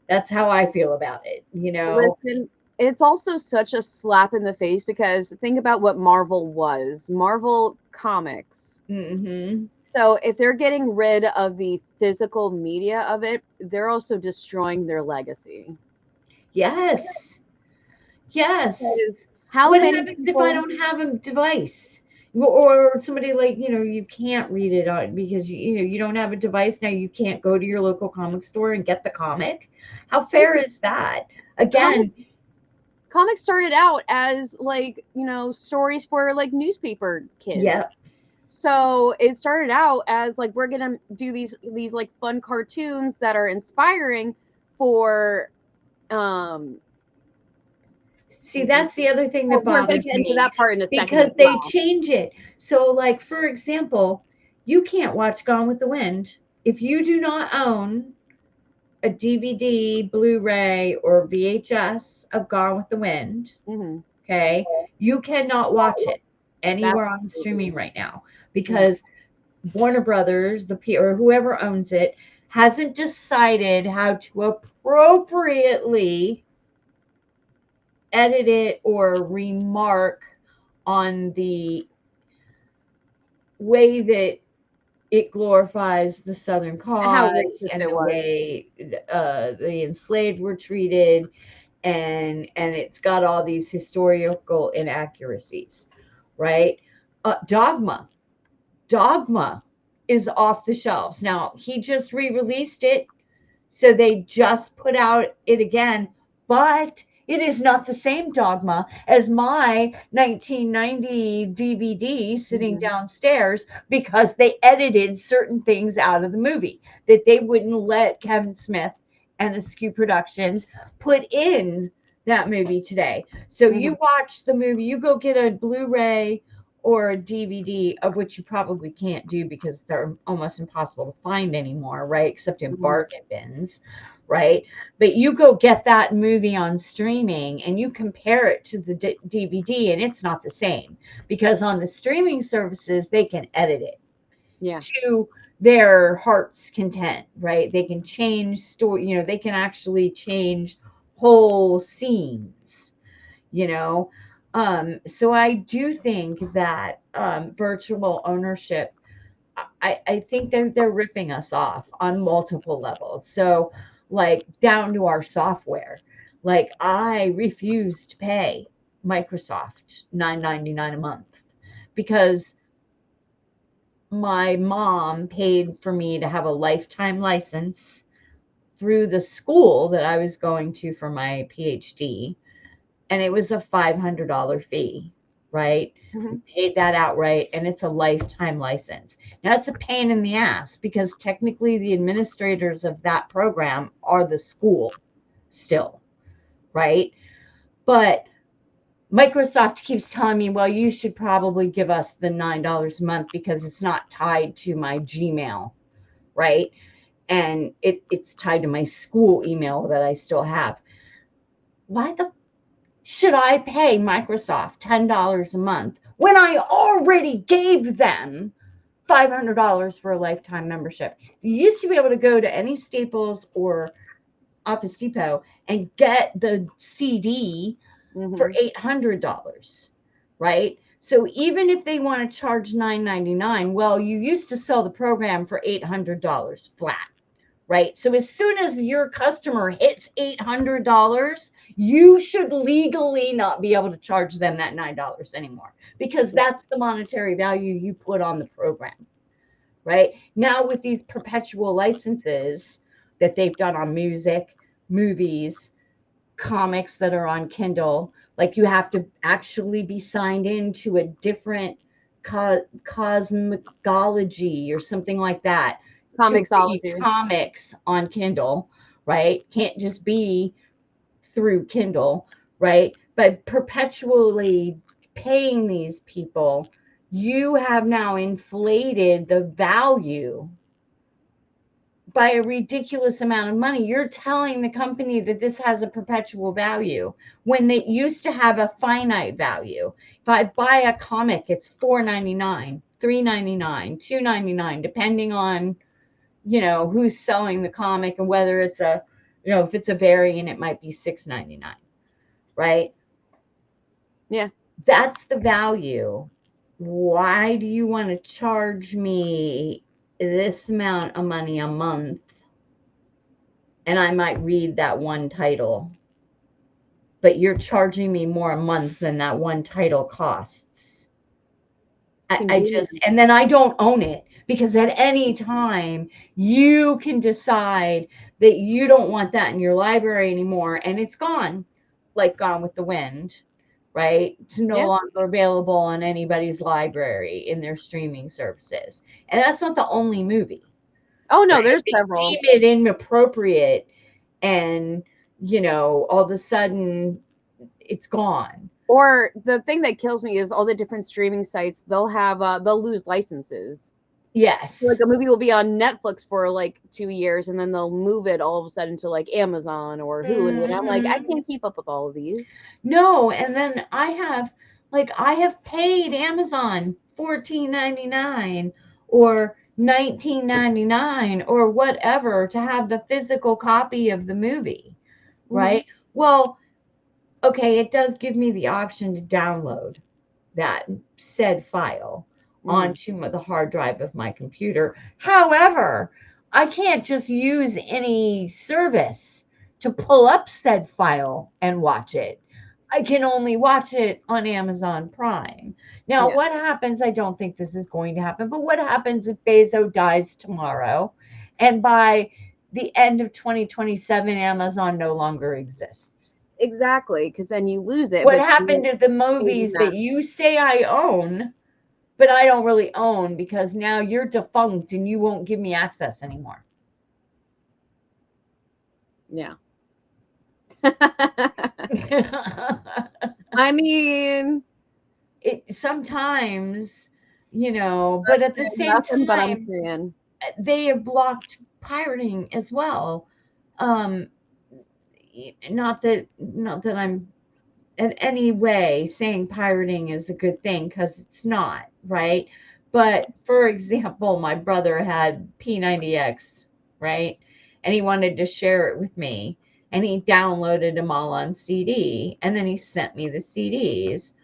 That's how I feel about it. Listen, it's also such a slap in the face because think about what Marvel was. Marvel Comics. Hmm. So if they're getting rid of the physical media of it, they're also destroying their legacy. Yes. Yes. Because how What many happens if I people don't have a device? Or somebody like, you can't read it on because you don't have a device now. You can't go to your local comic store and get the comic. How fair is that? comic Again, comics started out as like, stories for like newspaper yeah. kids. So it started out as like we're gonna do these like fun cartoons that are inspiring for um See, that's the other thing that we're gonna bothers get into me that part in a second because as they well. change it. So, like, for example, you can't watch Gone with the Wind if you do not own a DVD, Blu-ray, or VHS of Gone with the Wind. Mm-hmm. Okay, you cannot watch it anywhere on Absolutely. streaming right now Yeah. because Warner Brothers, or whoever owns it, hasn't decided how to appropriately edit it or remark on the way that it glorifies the Southern How cause racist and it the was. way the enslaved were treated, and it's got all these historical inaccuracies, right? Dogma is off the shelves now. He just re-released it, so they just put out it again, but it is not the same Dogma as my 1990 DVD sitting Mm-hmm. downstairs because they edited certain things out of the movie that they wouldn't let Kevin Smith and Askew Productions put in that movie today. So Mm-hmm. you watch the movie, you go get a Blu-ray or a DVD, of which you probably can't do because they're almost impossible to find anymore, right? Except in Mm-hmm. bargain bins, right? But you go get that movie on streaming and you compare it to the DVD, and it's not the same, because on the streaming services they can edit it Yeah. to their heart's content, right? They can change story, they can actually change whole scenes, you know. So I do think that virtual ownership, I think they're ripping us off on multiple levels. So, like, down to our software. Like, I refuse to pay Microsoft $9.99 a month because my mom paid for me to have a lifetime license through the school that I was going to for my PhD, and it was a $500 fee, right? We Mhm. paid that outright, and it's a lifetime license. Now, it's a pain in the ass because technically the administrators of that program are the school still, right? But Microsoft keeps telling me, well, you should probably give us the $9 a month because it's not tied to my Gmail, right? And it's tied to my school email that I still have. Why the should I pay Microsoft $10 a month when I already gave them $500 for a lifetime membership? You used to be able to go to any Staples or Office Depot and get the CD for Mhm. $800, right? So even if they want to charge $9.99, well, you used to sell the program for $800 flat, right? So as soon as your customer hits $800, you should legally not be able to charge them that $9 anymore, because that's the monetary value you put on the program, right? Now with these perpetual licenses that they've done on music, movies, comics that are on Kindle, like, you have to actually be signed into a different cosmology or something like that to read Comicsology. comics on Kindle, right? Can't just be through Kindle, right? But perpetually paying these people, you have now inflated the value by a ridiculous amount of money. You're telling the company that this has a perpetual value when they used to have a finite value. If I buy a comic, it's $4.99, $3.99, $2.99, depending on, who's selling the comic, and whether it's a, if it's a variant, it might be $6.99, right? Yeah. That's the value. Why do you want to charge me this amount of money a month, and I might read that one title, but you're charging me more a month than that one title costs? I just, Convenient. and then I don't own it, because at any time you can decide that you don't want that in your library anymore, and it's gone, like Gone with the Wind, right? It's no Yeah. longer available on anybody's library in their streaming services. And that's not the only movie, Oh no, right? there's They several. deem it inappropriate, and all of a sudden it's gone. Or the thing that kills me is all the different streaming sites. They'll lose licenses. Like Yes. a movie will be on Netflix for like 2 years, and then they'll move it all of a sudden to like Amazon or Hulu. And I'm like, I Hmm. can't keep up with all of these. No, and then I have paid Amazon 14.99 or 19.99 or whatever to have the physical copy of the movie, Hmm. right? Well, okay, it does give me the option to download that said file Hmm. onto the hard drive of my computer. However, I can't just use any service to pull up said file and watch it. I can only watch it on Amazon Prime. Now, Yeah. what happens? I don't think this is going to happen, but what happens if Bezos dies tomorrow and by the end of 2027, Amazon no longer exists? Exactly, because then you lose it, What but happened you to the paid in movies that. that you say I own, but I don't really own because now you're defunct and you won't give me access anymore? Yeah. I mean, It sometimes, but at the saying same nothing, but I'm time, saying. they have blocked pirating as well. um, not that I'm in any way saying pirating is a good thing, because it's not, right? But for example, my brother had P90X, right? And he wanted to share it with me, and he downloaded them all on CD, and then he sent me the CDs.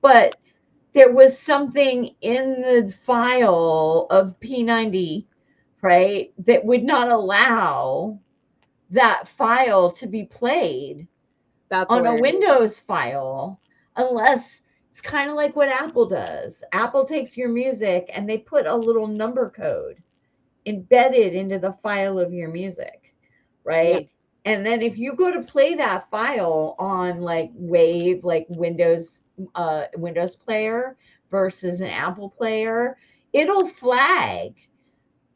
But there was something in the file of P90, right, that would not allow that file to be played That's on a hilarious. Windows file, unless it's kind of like what Apple does. Apple takes your music and they put a little number code embedded into the file of your music, Yeah. right? And then if you go to play that file on like Wave, like Windows player versus an Apple player, it'll flag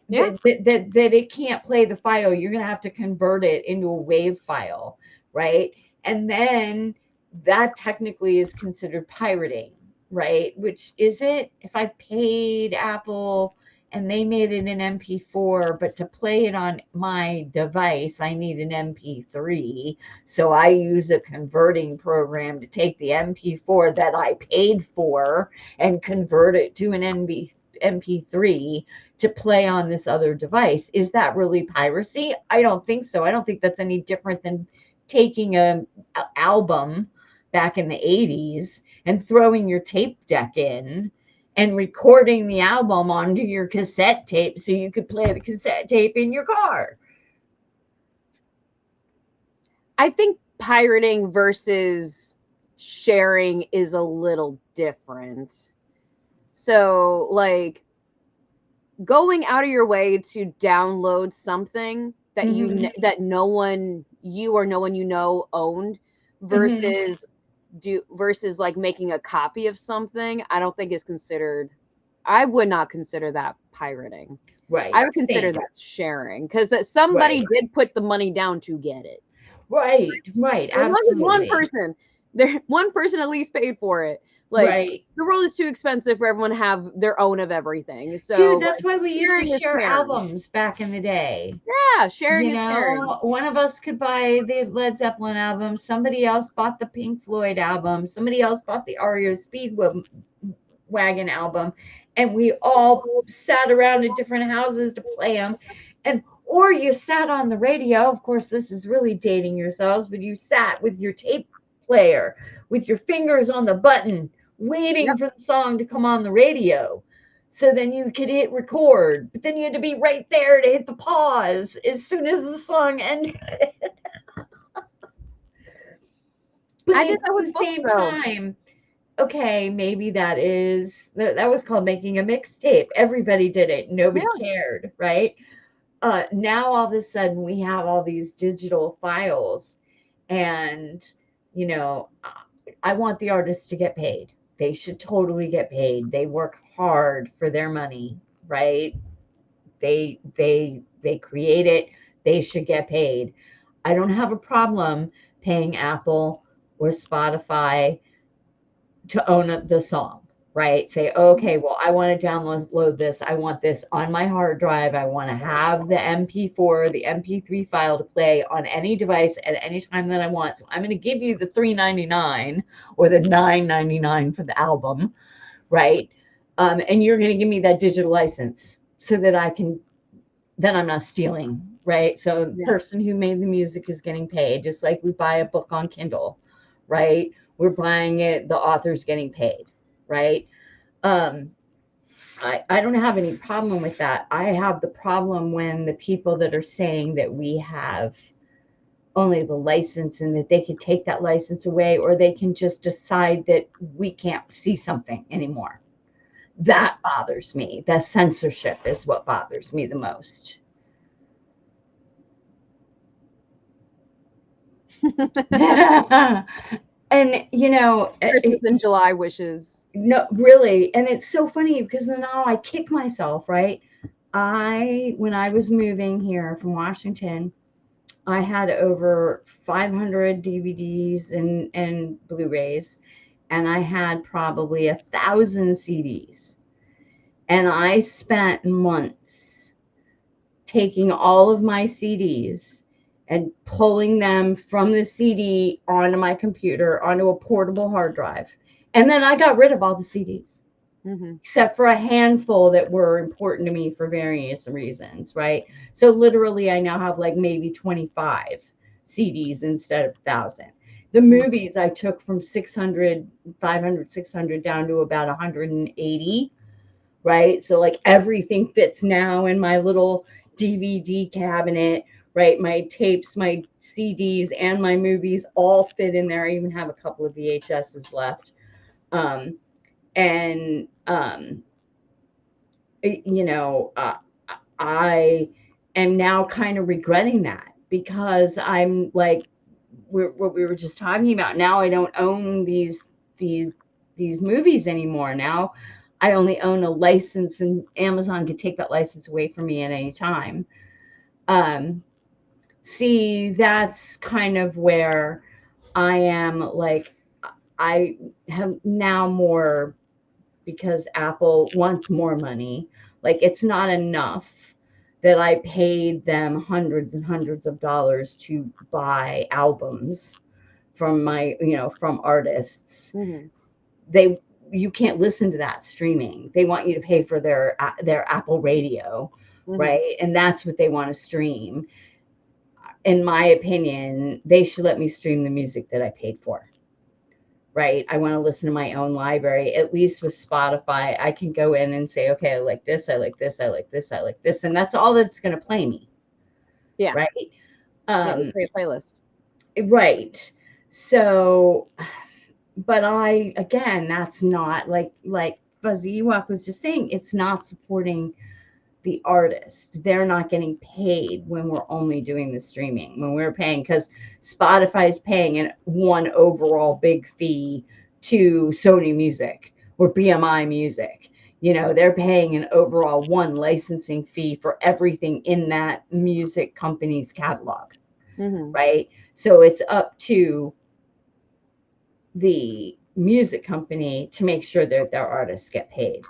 Yeah. that it can't play the file. You're going to have to convert it into a wave file, right? And then that technically is considered pirating, right? Which is it? If I paid Apple and they made it an MP4, but to play it on my device, I need an MP3. So I use a converting program to take the MP4 that I paid for and convert it to an MP3 to play on this other device. Is that really piracy? I don't think so. I don't think that's any different than taking a album back in the 80s and throwing your tape deck in and recording the album onto your cassette tape so you could play the cassette tape in your car. I think pirating versus sharing is a little different. So, like, going out of your way to download something that Mm-hmm. that no one you know owned Mm-hmm. versus versus like making a copy of something, I don't think is considered. I would not consider that pirating. Right. I would consider Same. that sharing because that somebody Right. did put the money down to get it. Right. Right. So as long as one Absolutely. person, there one person at least paid for it. Like Right. the world is too expensive for everyone to have their own of everything. Dude, So that's like why we used to sharing is share caring. albums back in the day. Yeah, sharing You is caring. know, one of us could buy the Led Zeppelin album, somebody else bought the Pink Floyd album, somebody else bought the REO Speedwagon album, and we all sat around in different houses to play them. And or you sat on the radio. Of course, this is really dating yourselves, but you sat with your tape player with your fingers on the button, waiting Yep. for the song to come on the radio. So then you could hit record, but then you had to be right there to hit the pause as soon as the song ended. But I at did that with the books same though. time, okay, maybe that was called making a mixtape. Everybody did it. Nobody Yeah. cared, right? Now all of a sudden we have all these digital files, and you know, I want the artists to get paid. They should totally get paid. They work hard for their money, right? They create it. They should get paid. I don't have a problem paying Apple or Spotify to own the song, right? Say, okay, well, I want to download this. I want this on my hard drive. I want to have the MP4, the MP3 file to play on any device at any time that I want. So I'm going to give you the $3.99 or the $9.99 for the album, right? And you're going to give me that digital license so that then I'm not stealing, right? So the Yeah. person who made the music is getting paid, just like we buy a book on Kindle, right? We're buying it, the author's getting paid, right? Um, I don't have any problem with that. I have the problem when the people that are saying that we have only the license and that they can take that license away, or they can just decide that we can't see something anymore. That bothers me. The censorship is what bothers me the most. And Christmas in July wishes. no, really, and it's so funny because now I kick myself, right? When I was moving here from Washington, I had over 500 DVDs and Blu-rays, and I had probably 1,000 CDs, and I spent months taking all of my CDs and pulling them from the CD onto my computer, onto a portable hard drive. And then I got rid of all the CDs, except for a handful that were important to me for various reasons, right? So literally, I now have like maybe 25 CDs instead of 1,000. The movies I took from 600, 500, 600 down to about 180, right? So like everything fits now in my little DVD cabinet, right? My tapes, my CDs, and my movies all fit in there. I even have a couple of VHSs left. Um, and you know, I am now kind of regretting that because I'm like what we were just talking about. Now I don't own these these movies anymore. Now I only own a license, and Amazon could take that license away from me at any time. Um, See, that's kind of where I am. Like I have now more because Apple wants more money. Like it's not enough that I paid them hundreds and hundreds of dollars to buy albums from my, from artists. They You can't listen to that streaming. They want you to pay for their Apple Radio, right? And that's what they want to stream. In my opinion, they should let me stream the music that I paid for. Right. I want to listen to my own library. At least with Spotify, I can go in and say, okay, I like this, I like this, I like this, I like this. And that's all that's going to play me. Yeah. Right. Yeah, you create a playlist. Right. So, but again, that's not like Fuzzy Ewok was just saying, it's not supporting the artist. They're not getting paid when we're only doing the streaming. When we're paying, because Spotify is paying one overall big fee to Sony Music or BMI Music. They're paying an overall one licensing fee for everything in that music company's catalog, right? So it's up to the music company to make sure that their artists get paid,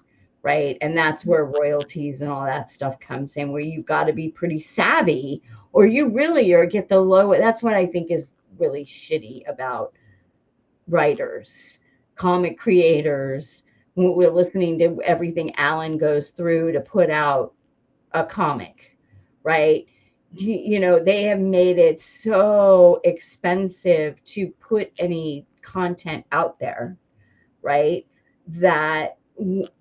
right? And that's where royalties and all that stuff comes in, where you got to be pretty savvy, or you really are get the low. That's what I think is really shitty about writers, comic creators. We're listening to everything Alan goes through to put out a comic, right? They have made it so expensive to put any content out there, right? That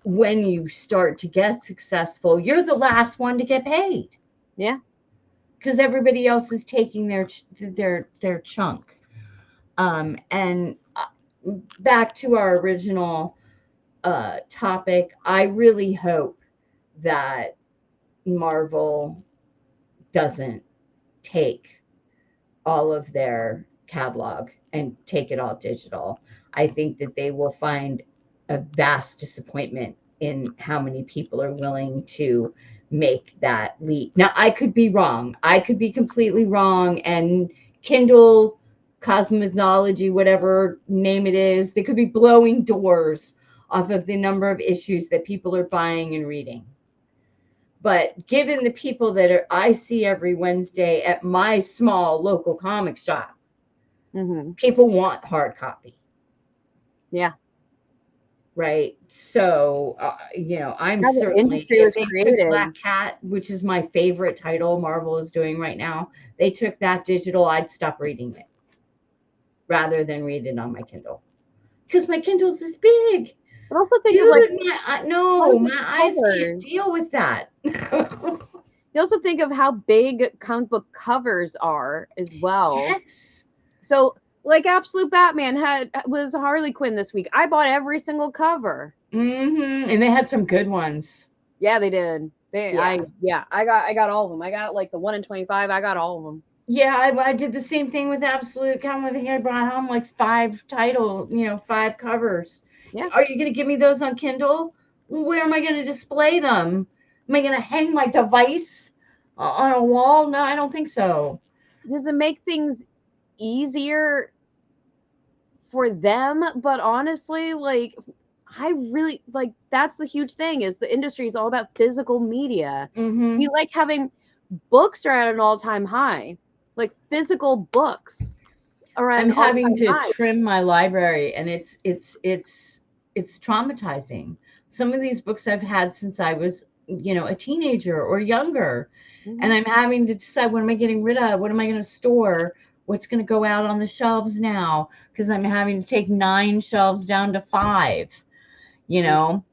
when you start to get successful, you're the last one to get paid. Yeah. Because everybody else is taking their chunk. And back to our original topic, I really hope that Marvel doesn't take all of their catalog and take it all digital. I think that they will find a vast disappointment in how many people are willing to make that leap. Now, I could be wrong. I could be completely wrong. And Kindle, Cosmology, whatever name it is, they could be blowing doors off of the number of issues that people are buying and reading. But given the people I see every Wednesday at my small local comic shop, people want hard copy. Yeah. Right. So, I'm certainly, if they took Black Cat, which is my favorite title Marvel is doing right now, they took that digital, I'd stop reading it rather than read it on my Kindle. Because my Kindle's this big. But also think Dude, of like my eyes can't deal with that. You also think of how big comic book covers are as well. Yes. So, like Absolute Batman was Harley Quinn this week. I bought every single cover. And they had some good ones. Yeah, they did. I got all of them. I got like the 1 in 25. I got all of them. Yeah, I did the same thing with Absolute. I think I brought home like 5 covers. Yeah. Are you going to give me those on Kindle? Where am I going to display them? Am I going to hang my device on a wall? No, I don't think so. Does it make things easier for them? But honestly, like, I really like that's the huge thing is the industry is all about physical media. We like having books are at an all-time high. like physical books I'm around all having time to high. trim my library, and it's traumatizing. Some of these books I've had since I was, a teenager or younger, and Mhm. I'm having to decide, what am I getting rid of? What am I going to store? What's going to go out on the shelves now? Because I'm having to take 9 shelves down to 5. You know,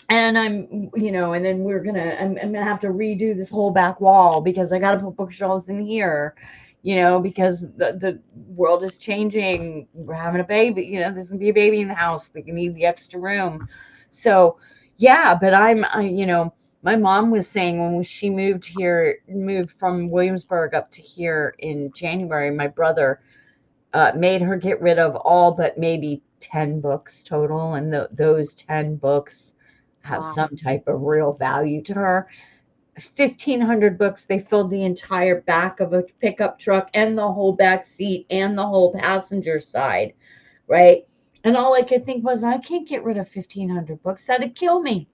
and and then I'm gonna have to redo this whole back wall because I got to put bookshelves in here, because the world is changing. We're having a baby, there's gonna be a baby in the house. They need the extra room. So yeah, but my mom was saying, when she moved from Williamsburg up to here in January, my brother made her get rid of all but maybe 10 books total. And those 10 books have Wow. some type of real value to her. 1,500 books. They filled the entire back of a pickup truck and the whole back seat and the whole passenger side, right? And all I could think was, I can't get rid of 1,500 books. That'd kill me.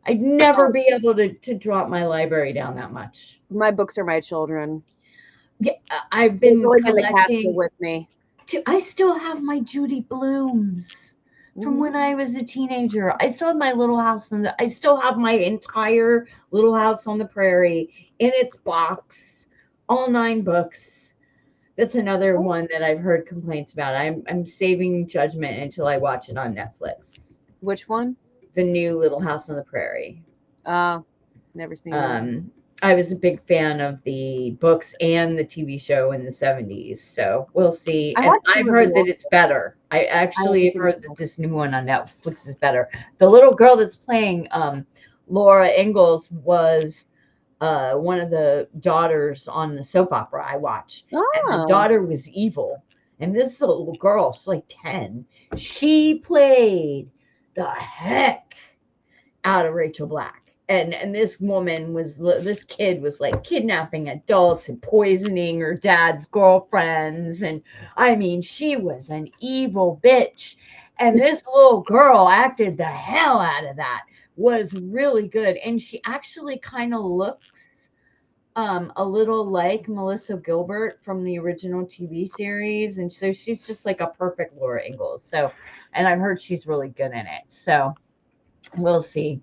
I'd never Oh, be able to drop my library down that much. my books are my children. Yeah, I've They're been going in the casket collecting. with me. I still have my Judy Blooms from Mhm. when I was a teenager. I still have my Little House I still have my entire Little House on the Prairie in its box, all 9 books. That's another Oh, one that I've heard complaints about. I'm saving judgment until I watch it on Netflix. which one? The new Little House on the Prairie. Uh, never seen that. Um, I was a big fan of the books and the TV show in the 70s. So we'll see. I And watched some I've of the heard old. that it's better. I I actually haven't have seen the heard that old. this new one on Netflix is better. The little girl that's playing Laura Ingalls was one of the daughters on the soap opera I watch. And the Oh, daughter was evil. And this little girl, she's like 10. She played the heck out of Rachel Black. And this kid was like kidnapping adults and poisoning her dad's girlfriends. And I mean, she was an evil bitch. And this little girl acted the hell out of that. Was really good. And she actually kind of looks a little like Melissa Gilbert from the original TV series. And so she's just like a perfect Laura Ingalls. So, and I've heard she's really good in it. So we'll see.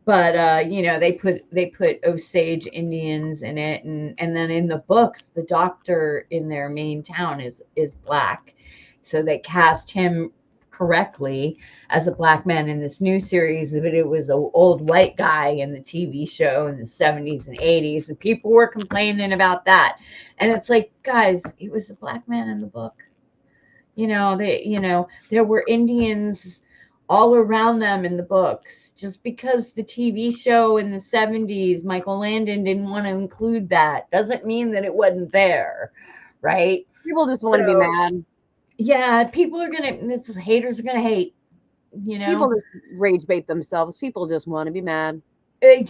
But they put Osage Indians in it, and then in the books, the doctor in their main town is black, so they cast him correctly as a black man in this new series. But it was an old white guy in the TV show in the 70s and 80s, and people were complaining about that. And it's like, guys, it was a black man in the book. There were Indians all around them in the books. Just because the TV show in the 70s, Michael Landon didn't want to include that, doesn't mean that it wasn't there, right? people just want to be So, mad. yeah, haters are gonna hate, you People know. just rage bait themselves. People just want to be mad. They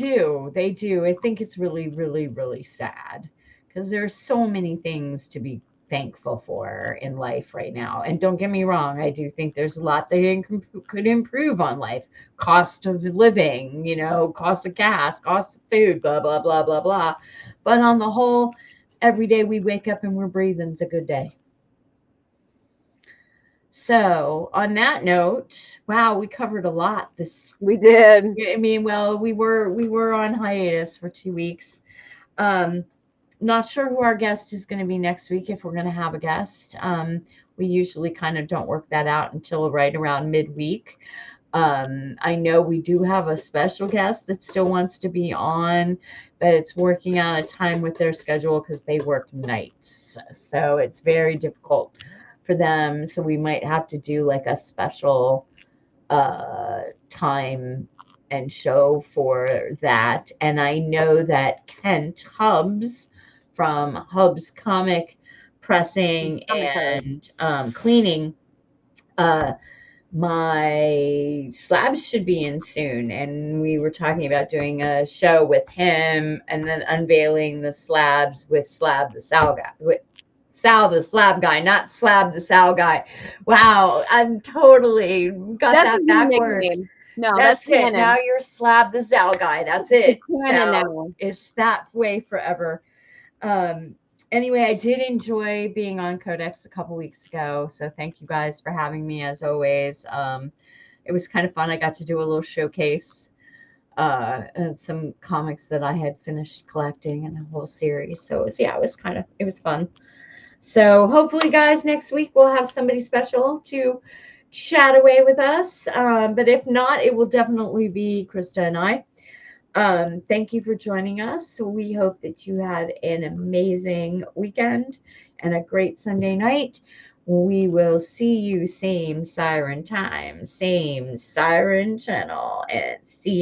do. I think it's really, really, really sad because there's so many things to be thankful for in life right now. And don't get me wrong, I do think there's a lot that could improve on life. Cost of living, cost of gas, cost of food, blah, blah, blah, blah, blah. But on the whole, every day we wake up and we're breathing is a good day. So, on that note, wow, we covered a lot this. We did. I mean, well, we were on hiatus for 2 weeks. Um, Not sure who our guest is going to be next week, if we're going to have a guest. We usually kind of don't work that out until right around midweek. I know we do have a special guest that still wants to be on, but it's working out a time with their schedule because they work nights. So it's very difficult for them. So we might have to do like a special time and show for that. And I know that Kent Hubbs from Hubbs Comic Pressing Commentary. and Cleaning, uh, my slabs should be in soon. And we were talking about doing a show with him and then unveiling the slabs with Slab the Sal guy. With Sal the slab guy, not Slab the Sal guy. Wow, I'm totally got That's a that new backwards. nickname. No, that's That's it. Now canon. you're Slab the Sal guy. That's It's it. canon So now. it's that way forever. Um, Anyway, I did enjoy being on Codex a couple weeks ago, so thank you guys for having me as always. It was kind of fun. I got to do a little showcase and some comics that I had finished collecting and a whole series. So it was fun. So hopefully, guys, next week we'll have somebody special to chat away with us. But if not, it will definitely be Krista and I. Thank you for joining us. We hope that you had an amazing weekend and a great Sunday night. We will see you same siren time, same siren channel, and see you.